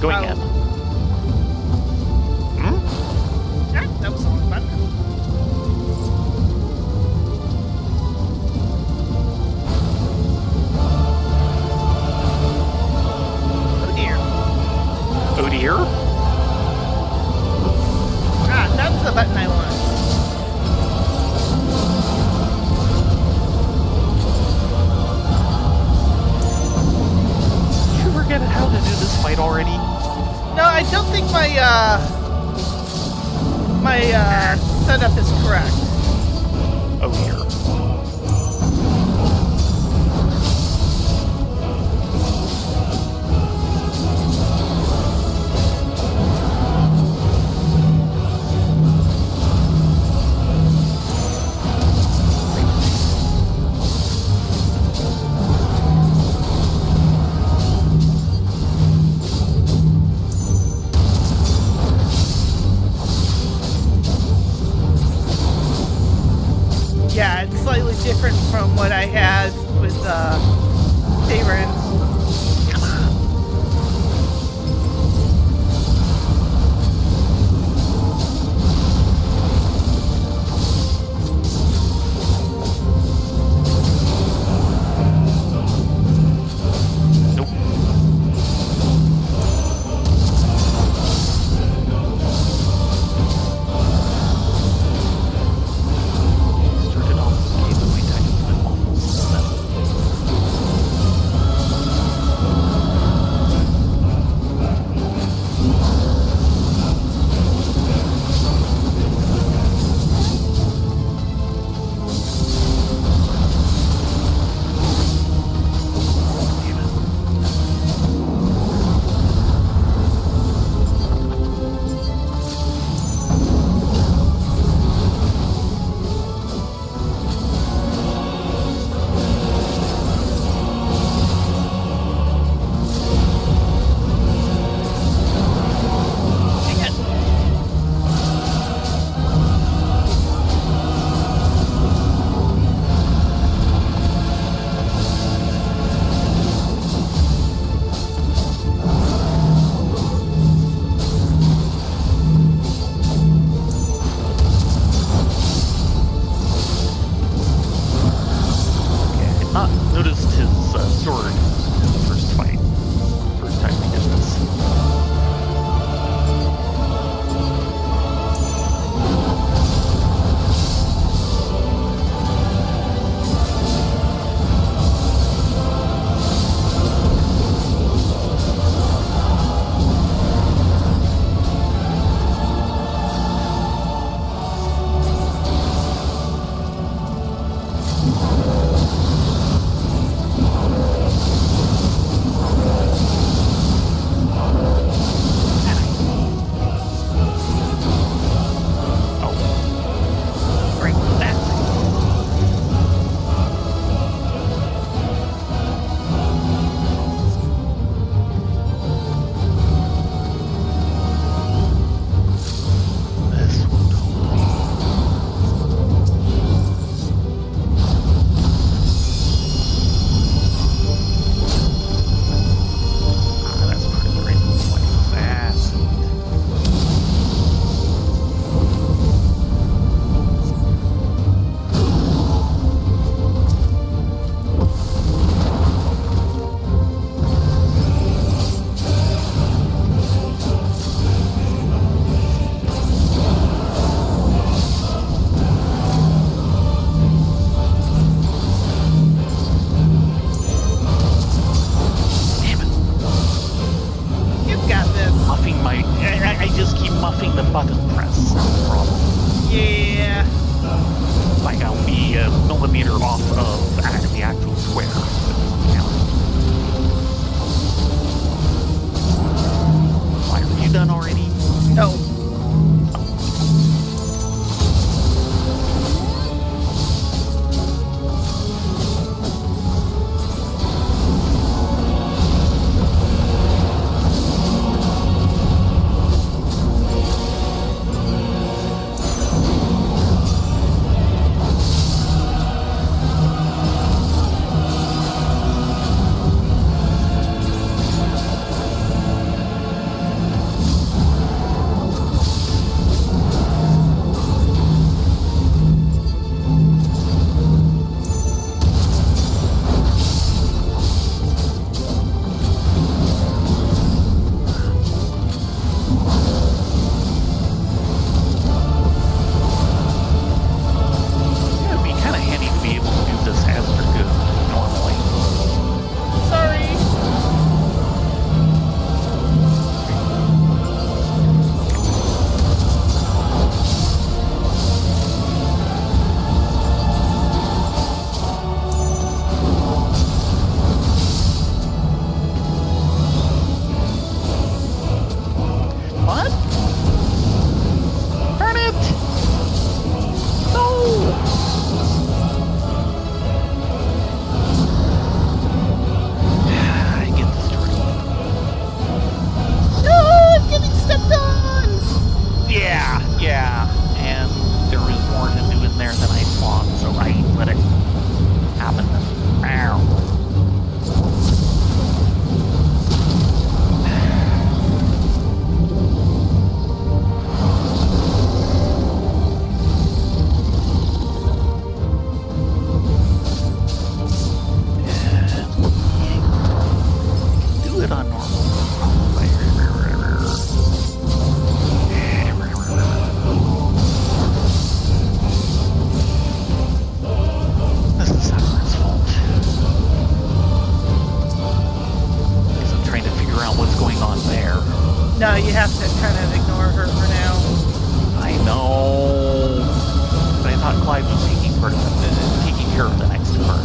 Going in. Ah, that was the wrong button. Oh dear. Oh dear. Ah, that's the button I want. Did you forget how to do this fight already? No, I don't think my setup is correct. Oh dear. muffing the button press is the problem. Yeah. Like, I'll be a millimeter off of the actual square. Why, are you done already? No. No, you have to kind of ignore her for now. I know. But I thought Clyde was taking care of the next part.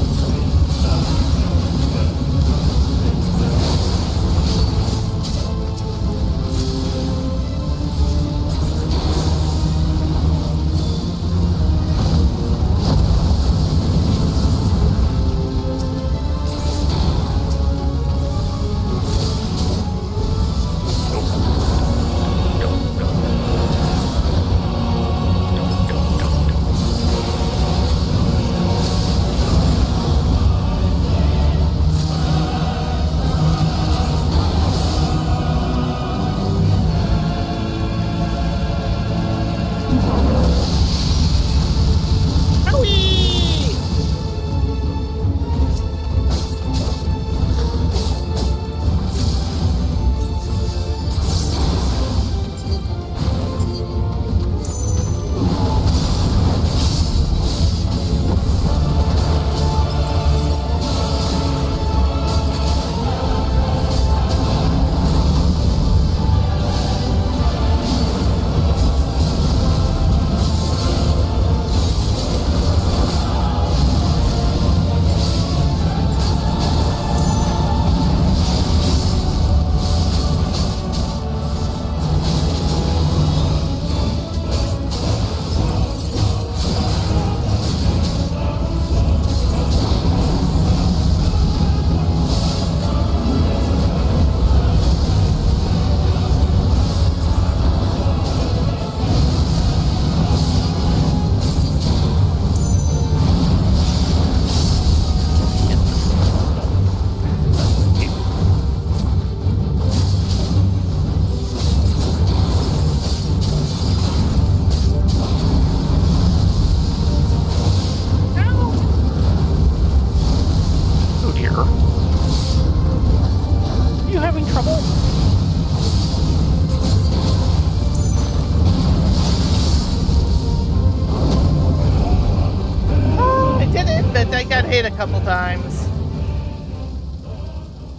Hit a couple times.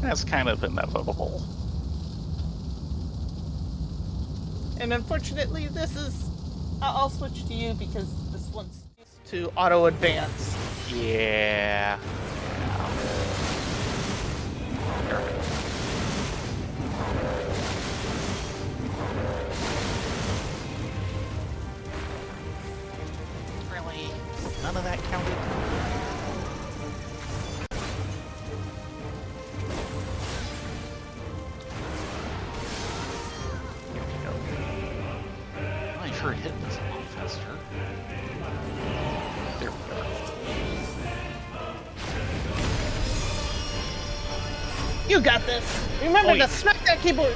That's kind of inevitable. And unfortunately, this is... I'll switch to you because this one's used to auto advance. Yeah. Really? None of that counted? Here we go. I'm sure it hit this a little faster. There we go. You got this. Remember to smack that keyboard.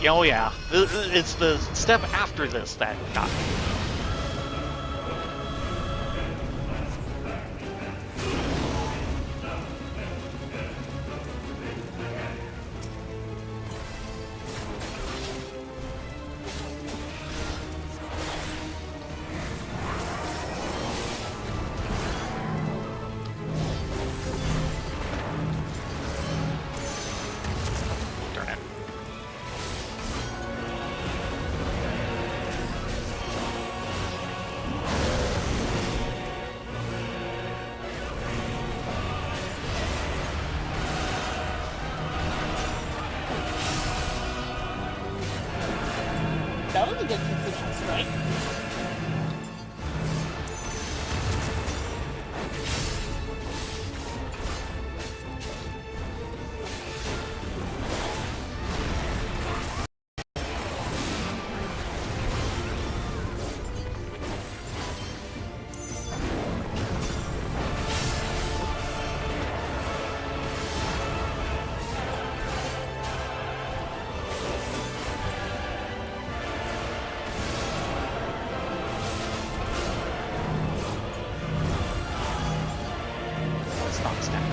Oh yeah, it's the step after this that got me. Darn it. That was a good precision strike. Let's not stand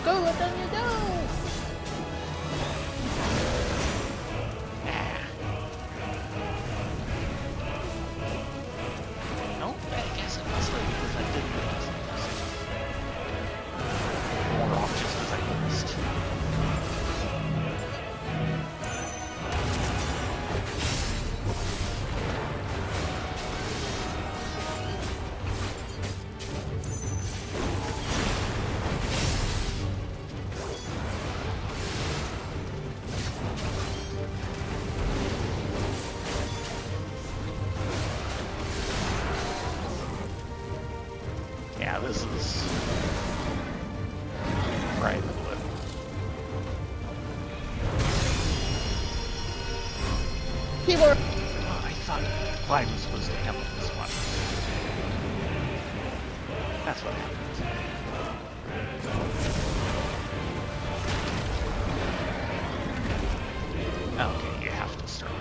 Go, let them you go. No, I guess it must have because I didn't realize it was more off just as I missed. Yeah, this is right in the blue. Keyboard. Oh, I thought Clyde was supposed to handle this one. That's what happens. Okay, you have to start it.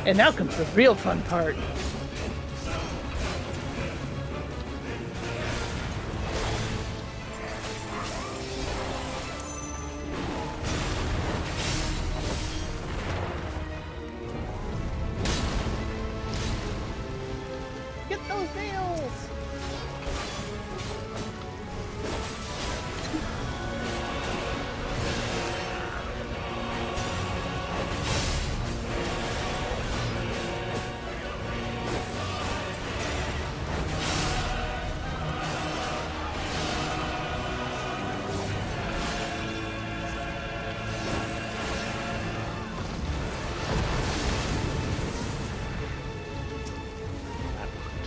And now comes the real fun part. Get those nails! That worked.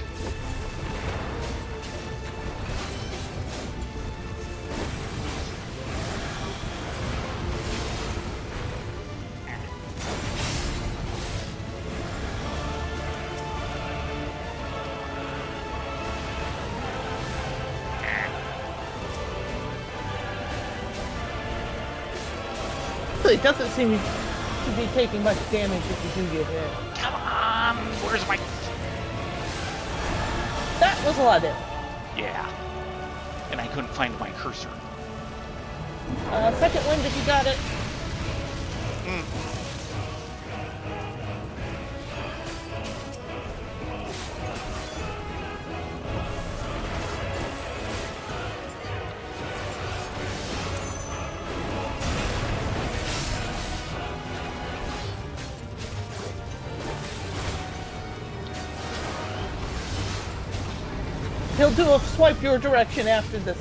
It doesn't seem to be taking much damage if you do get hit. Come on, where's my... That was a lot of damage. Yeah. And I couldn't find my cursor. Second wind if you got it. He'll do a swipe your direction after this.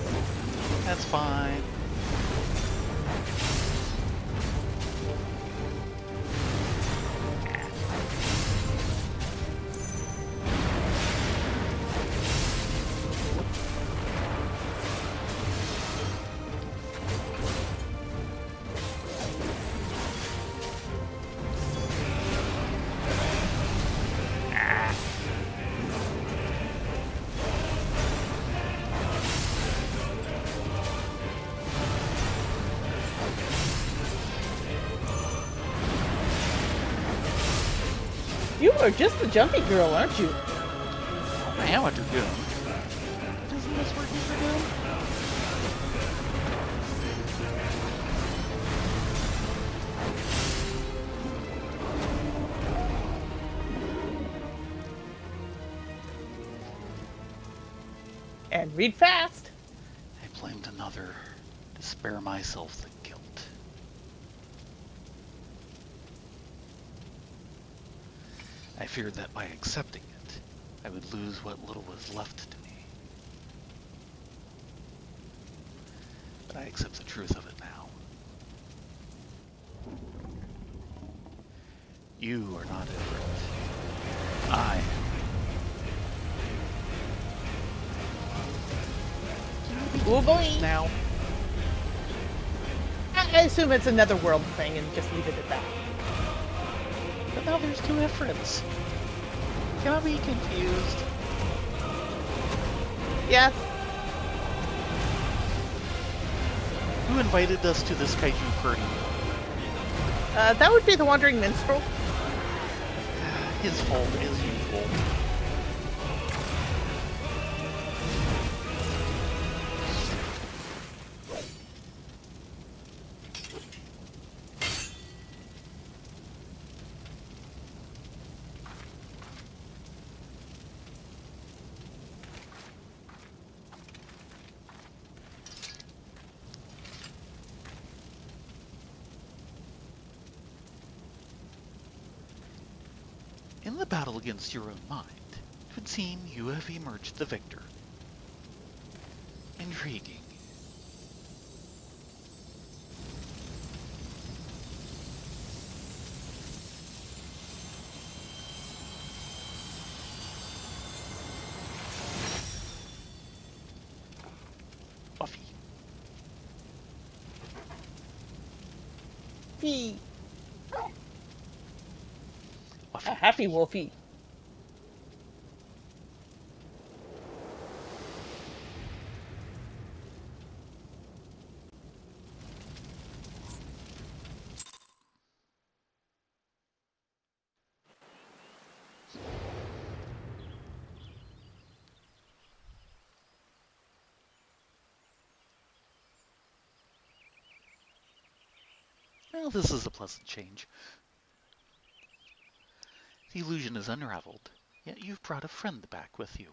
That's fine. You are just the jumpy girl, aren't you? I am what you're doing. Isn't this working for Doom? And read fast. I blamed another to spare myself the guilt. I feared that by accepting it, I would lose what little was left to me. But I accept the truth of it now. You are not different. I am. Oh boy. Now, I assume it's another world thing and just leave it at that. but now there's two Ifrits. Cannot be confused. Yes. Who invited us to this kaiju party? That would be the Wandering Minstrel. His fault as usual. In the battle against your own mind, it would seem you have emerged the victor. Intriguing. Buffy. Fee. Buffy. A happy Wolfie. Well, this is a pleasant change. The illusion is unraveled, yet you've brought a friend back with you.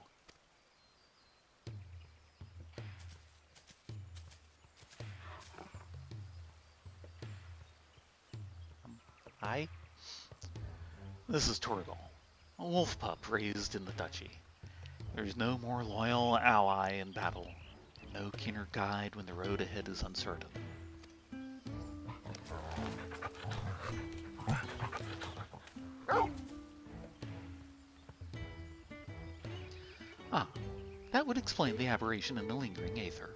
Hi? This is Torgal, a wolf pup raised in the duchy. There's no more loyal ally in battle, no keener guide when the road ahead is uncertain. Ah, that would explain the aberration in the lingering aether.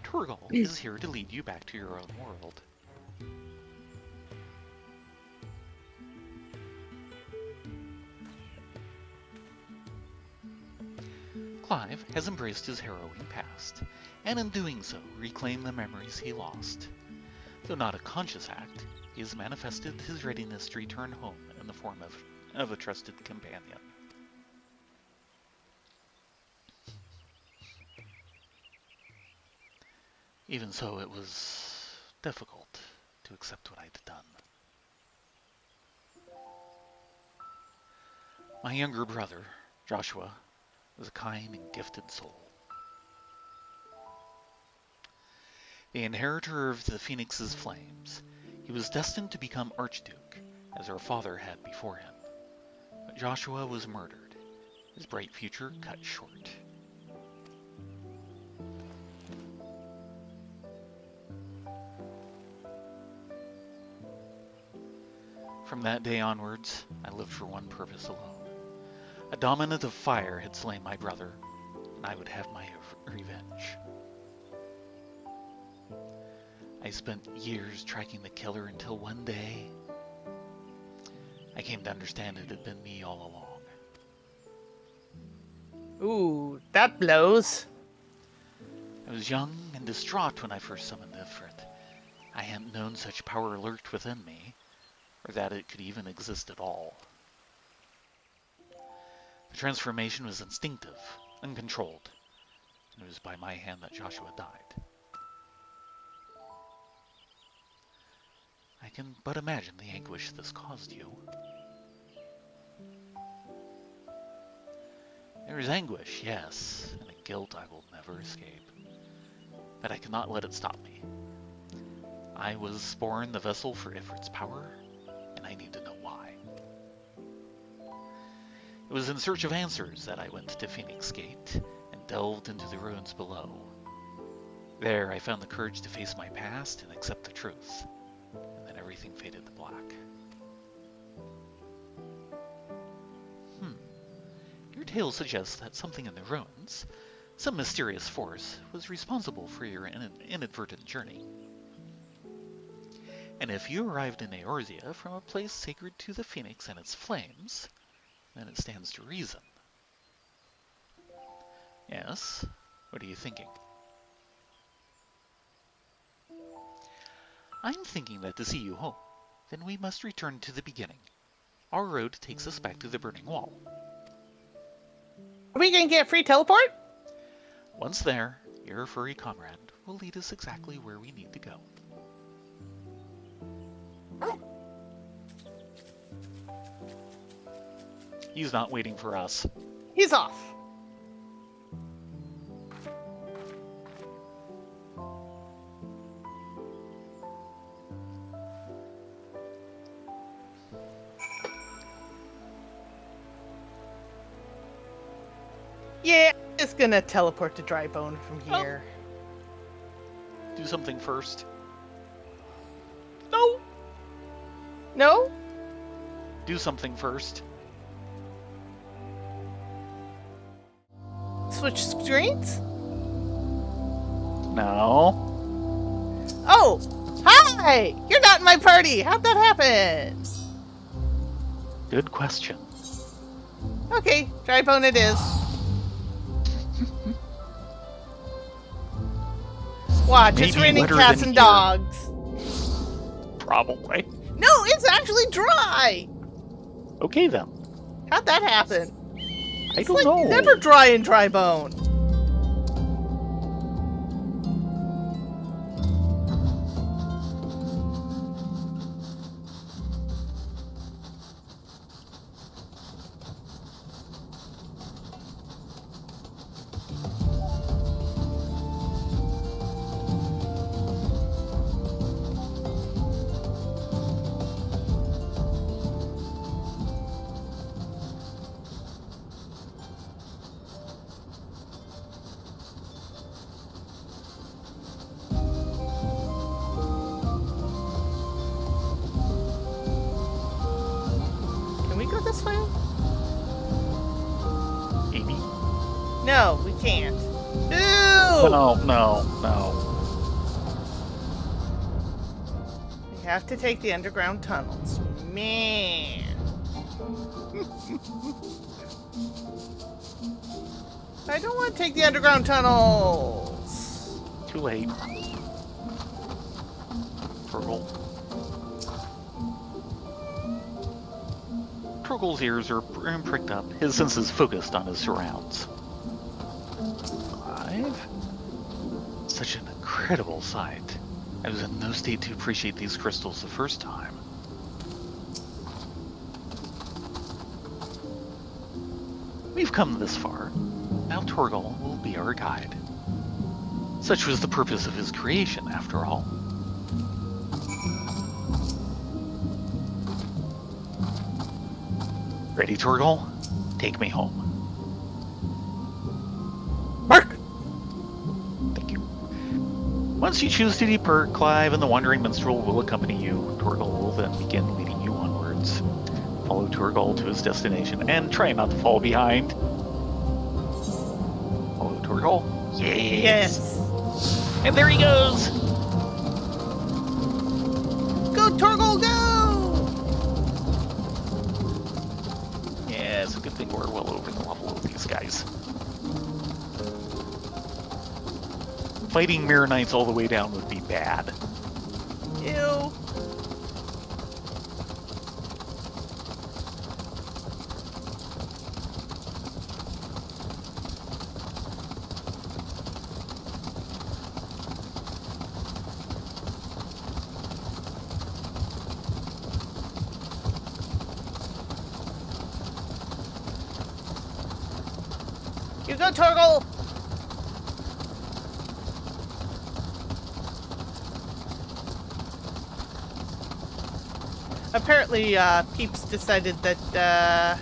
Torgal is here to lead you back to your own world. Clive has embraced his harrowing past, and in doing so reclaimed the memories he lost. Though not a conscious act, he has manifested his readiness to return home in the form of a trusted companion. Even so, it was difficult to accept what I'd done. My younger brother, Joshua, was a kind and gifted soul. The inheritor of the Phoenix's flames, he was destined to become Archduke, as our father had before him. But Joshua was murdered, his bright future cut short. From that day onwards, I lived for one purpose alone. A dominant of fire had slain my brother, and I would have my revenge. I spent years tracking the killer until one day, I came to understand it had been me all along. Ooh, that blows. I was young and distraught when I first summoned Ifrit. I hadn't known such power lurked within me, or that it could even exist at all. The transformation was instinctive, uncontrolled, and it was by my hand that Joshua died. I can but imagine the anguish this caused you. There is anguish, yes, and a guilt I will never escape. But I cannot let it stop me. I was born the vessel for Ifrit's power, and I need to know why. It was in search of answers that I went to Phoenix Gate and delved into the ruins below. There I found the courage to face my past and accept the truth, and then everything faded to black. Your tale suggests that something in the ruins, some mysterious force, was responsible for your inadvertent journey. And if you arrived in Eorzea from a place sacred to the Phoenix and its flames, then it stands to reason. Yes? What are you thinking? I'm thinking that to see you home, then we must return to the beginning. Our road takes us back to the Burning Wall. Are we gonna get free teleport? Once there, your furry comrade will lead us exactly where we need to go. He's not waiting for us. He's off. Yeah, it's gonna teleport to Drybone from here. Do something first. No! No? Do something first. Switch screens? No. Oh! Hi! You're not in my party! How'd that happen? Good question. Okay, Drybone it is. Watch, it's Maybe raining wetter cats than and here. dogs. Probably. No, it's actually dry! Okay then. How'd that happen? I It's don't like know. never dry in Drybone. Can we go this way? Amy? No, we can't. Ew! No. We have to take the underground tunnels. Man. I don't want to take the underground tunnels. Too late. Turgle. Turgle's ears are pricked up, his senses focused on his surrounds. Alive? Such an incredible sight. I was in no state to appreciate these crystals the first time. We've come this far. Now Torgal will be our guide. Such was the purpose of his creation, after all. Ready, Torgal? Take me home. Mark! Thank you. Once you choose to depart, Clive and the Wandering Minstrel will accompany you. Torgal will then begin leading you onward. words. Follow Turgle to his destination and try not to fall behind. Follow Turgle. Yes. And there he goes. Go, Turgle, go! Yeah, it's a good thing we're well over the level of these guys. Fighting Mirror Knights all the way down would be bad. Ew. You go, Turgle! Apparently, Peeps decided that,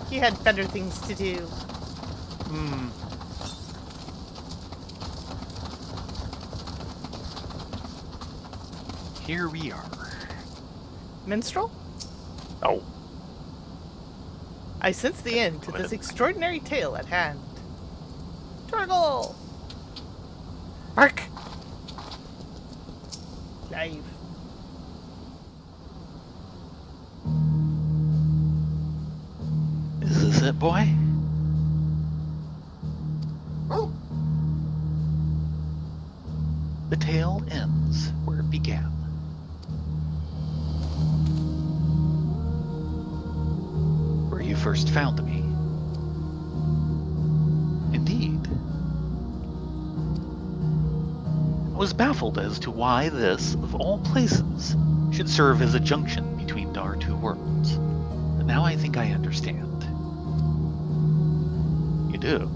he had better things to do. Here we are. Minstrel? Oh. I sense the end to this extraordinary tale at hand. Turgle! Bark! Live. Is this it, boy? The tale ends where it began. Where you first found me. Indeed. I was baffled as to why this, of all places, should serve as a junction between our two worlds. But now I think I understand. You do.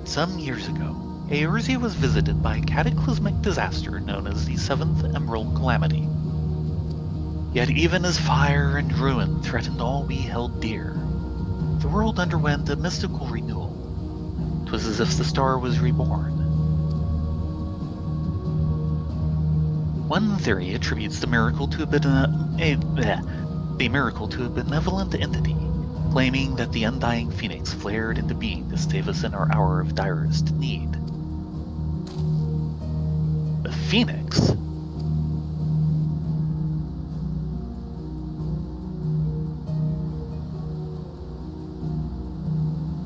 Some years ago, Eorzea was visited by a cataclysmic disaster known as the Seventh Emerald Calamity. Yet even as fire and ruin threatened all we held dear, the world underwent a mystical renewal. 'Twas as if the star was reborn. One theory attributes the miracle to a benevolent entity, claiming that the undying phoenix flared into being to save us in our hour of direst need. The phoenix?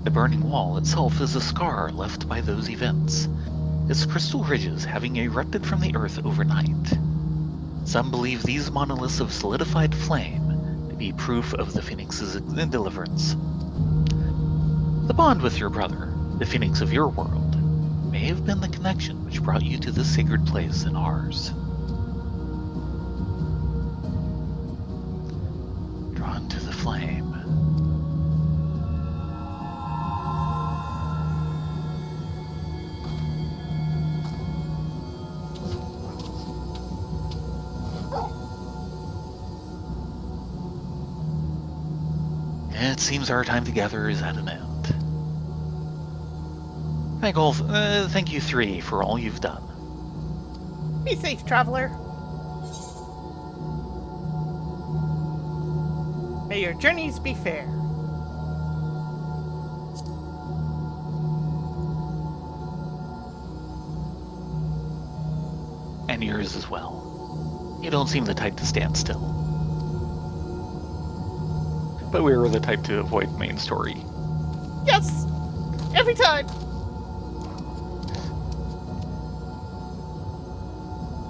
The burning wall itself is a scar left by those events, its crystal ridges having erupted from the earth overnight. Some believe these monoliths of solidified flame to be proof of the phoenix's deliverance. The bond with your brother, the phoenix of your world, may have been the connection which brought you to this sacred place in ours. Drawn to the flame. It seems our time together is at an end. Thank you three for all you've done. Be safe, traveler. May your journeys be fair. And yours as well. You don't seem the type to stand still. But we were the type to avoid main story. Yes! Every time!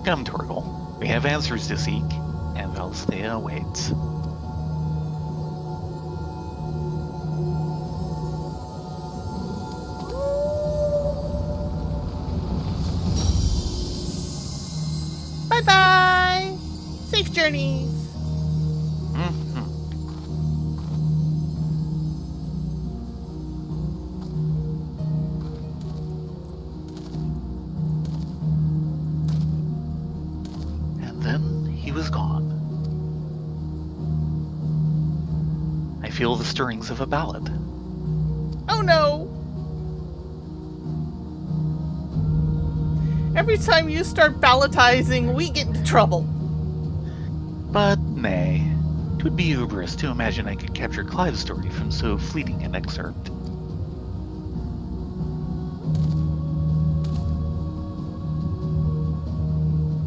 Come, Torgal. We have answers to seek, and Valsthea awaits. Bye-bye! Safe journeys! Feel the stirrings of a ballad. Oh no! Every time you start ballatizing, we get into trouble. But nay, 'twould be hubris to imagine I could capture Clive's story from so fleeting an excerpt.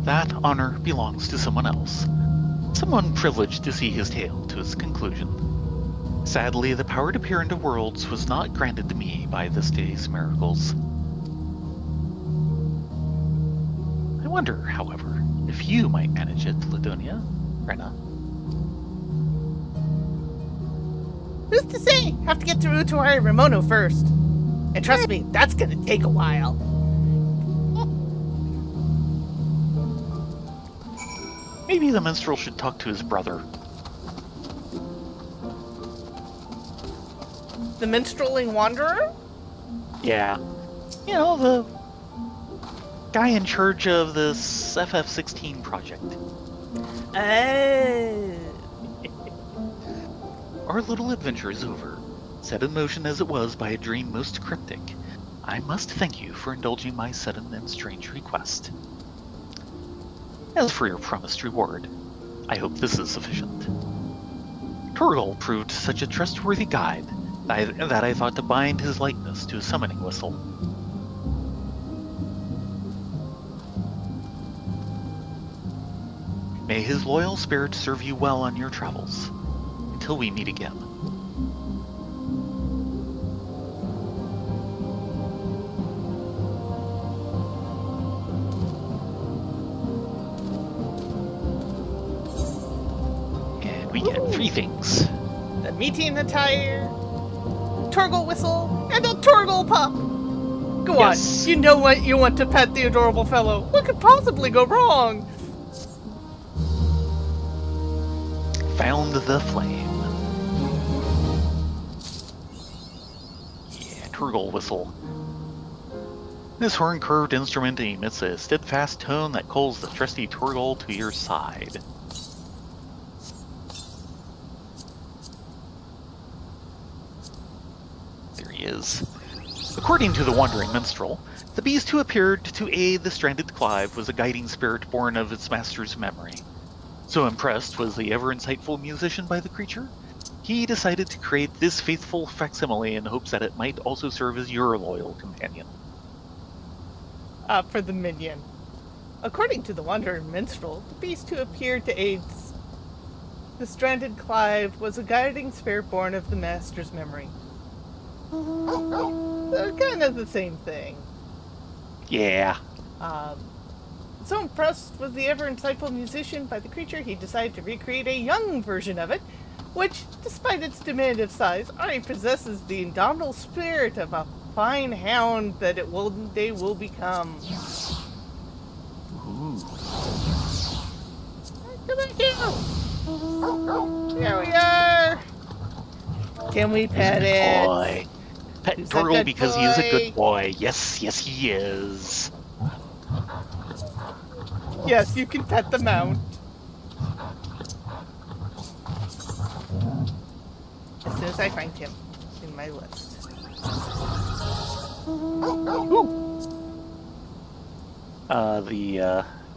That honor belongs to someone else. Someone privileged to see his tale to its conclusion. Sadly, the power to peer into worlds was not granted to me by this day's miracles. I wonder, however, if you might manage it, Ladonia, Rena. Who's to say? Have to get through to Ramono first. And trust me, that's gonna take a while. Maybe the minstrel should talk to his brother. The minstreling wanderer? Yeah. You know, the guy in charge of this FF16 project. Oh. Our little adventure is over. Set in motion as it was by a dream most cryptic, I must thank you for indulging my sudden and strange request. As for your promised reward, I hope this is sufficient. Torgal proved such a trustworthy guide that I thought to bind his likeness to a summoning whistle. May his loyal spirit serve you well on your travels. Until we meet again. And we get 3 things. The meeting attire, Torgal whistle, and a Torgal pup. Go Yes. on, you know what you want to pet the adorable fellow. What could possibly go wrong? Found the flame. Yeah, Torgal whistle. This horn-curved instrument emits a steadfast tone that calls the trusty Torgal to your side. There he is. According to the wandering minstrel, the beast who appeared to aid the stranded Clive was a guiding spirit born of its master's memory. So impressed was the ever-insightful musician by the creature, he decided to create this faithful facsimile in hopes that it might also serve as your loyal companion. For the minion. According to the wandering minstrel, the beast who appeared to aid the stranded Clive was a guiding spirit born of the master's memory. They're kind of the same thing. Yeah. So impressed was the ever-insightful musician by the creature, he decided to recreate a young version of it, which, despite its diminutive size, already possesses the indomitable spirit of a fine hound that it one day will become. Ooh. Come back here! Here we are! Can we pet it? Boy. Pet He's a Torgal good because he is a boy. good boy. Yes, yes he is. Yes, you can pet the mount. As soon as I find him in my list.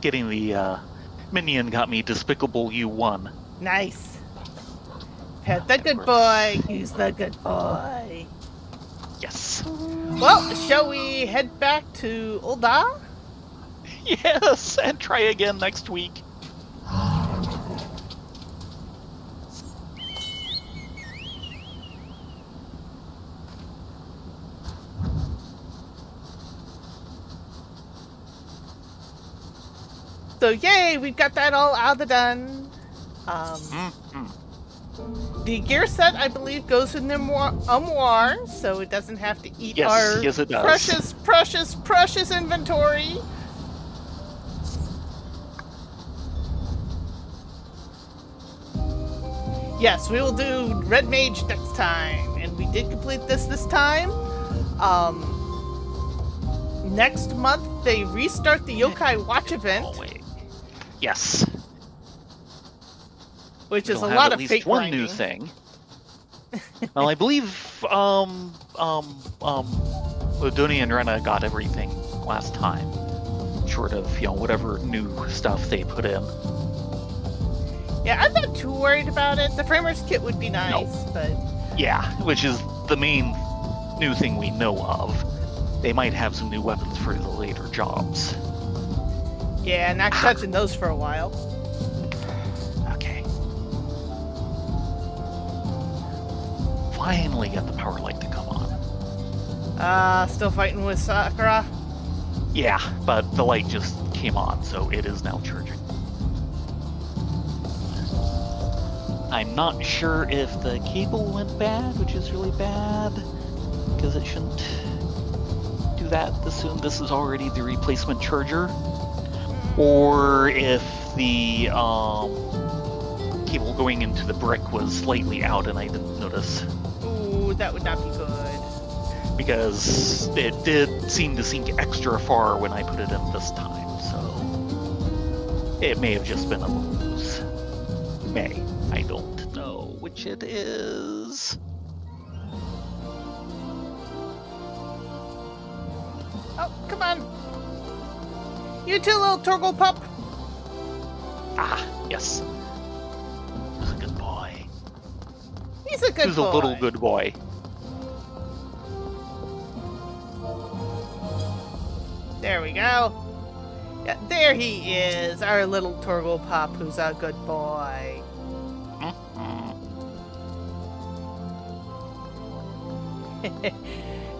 Getting the minion got me Despicable You1. Nice. Pet the good boy. He's the good boy. Yes. Well, shall we head back to Ul'dah? Yes, and try again next week. So yay, we've got that all out of the done. The gear set, I believe, goes in the armoire, so it doesn't have to eat our Yes, it does. precious, precious, precious inventory. Yes, we will do Red Mage next time, and we did complete this time. Next month, they restart the Yokai Watch event, Oh, wait. Yes. which is We'll a have lot at of least fake one grinding. new thing. Well, I believe Ladonia and Rena got everything last time. short of, whatever new stuff they put in. Yeah, I'm not too worried about it. The Framers kit would be nice, but... Yeah, which is the main new thing we know of. They might have some new weapons for the later jobs. Yeah, not touching those for a while. Okay. Finally got the power light to come on. Still fighting with Sakura? Yeah, but the light just came on, so it is now charging. I'm not sure if the cable went bad, which is really bad, because it shouldn't do that this soon. This is already the replacement charger. Or if the cable going into the brick was slightly out and I didn't notice. Ooh, that would not be good. Because it did seem to sink extra far when I put it in this time, so it may have just been a little loose. I don't know which it is. Oh, come on. You too, little Torgle pup. Ah, yes. He's a good boy. He's a good boy. He's a little good boy. There we go. Yeah, there he is, our little Torgle pup who's a good boy.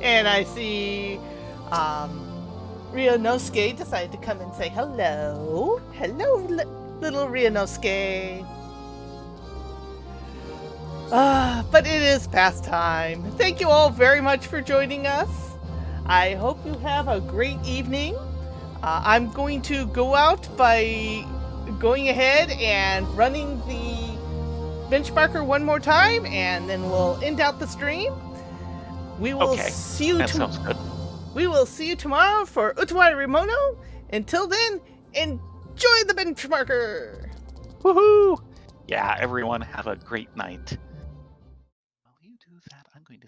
And I see Ryunosuke decided to come and say hello. Hello, little Ryunosuke. But it is past time. Thank you all very much for joining us. I hope you have a great evening. I'm going to go out by going ahead and running the benchmarker one more time, and then we'll end out the stream. We will see you. That sounds good. We will see you tomorrow for Utawari Rimono. Until then, enjoy the benchmarker. Woohoo! Yeah, everyone have a great night. While you do that, I'm going to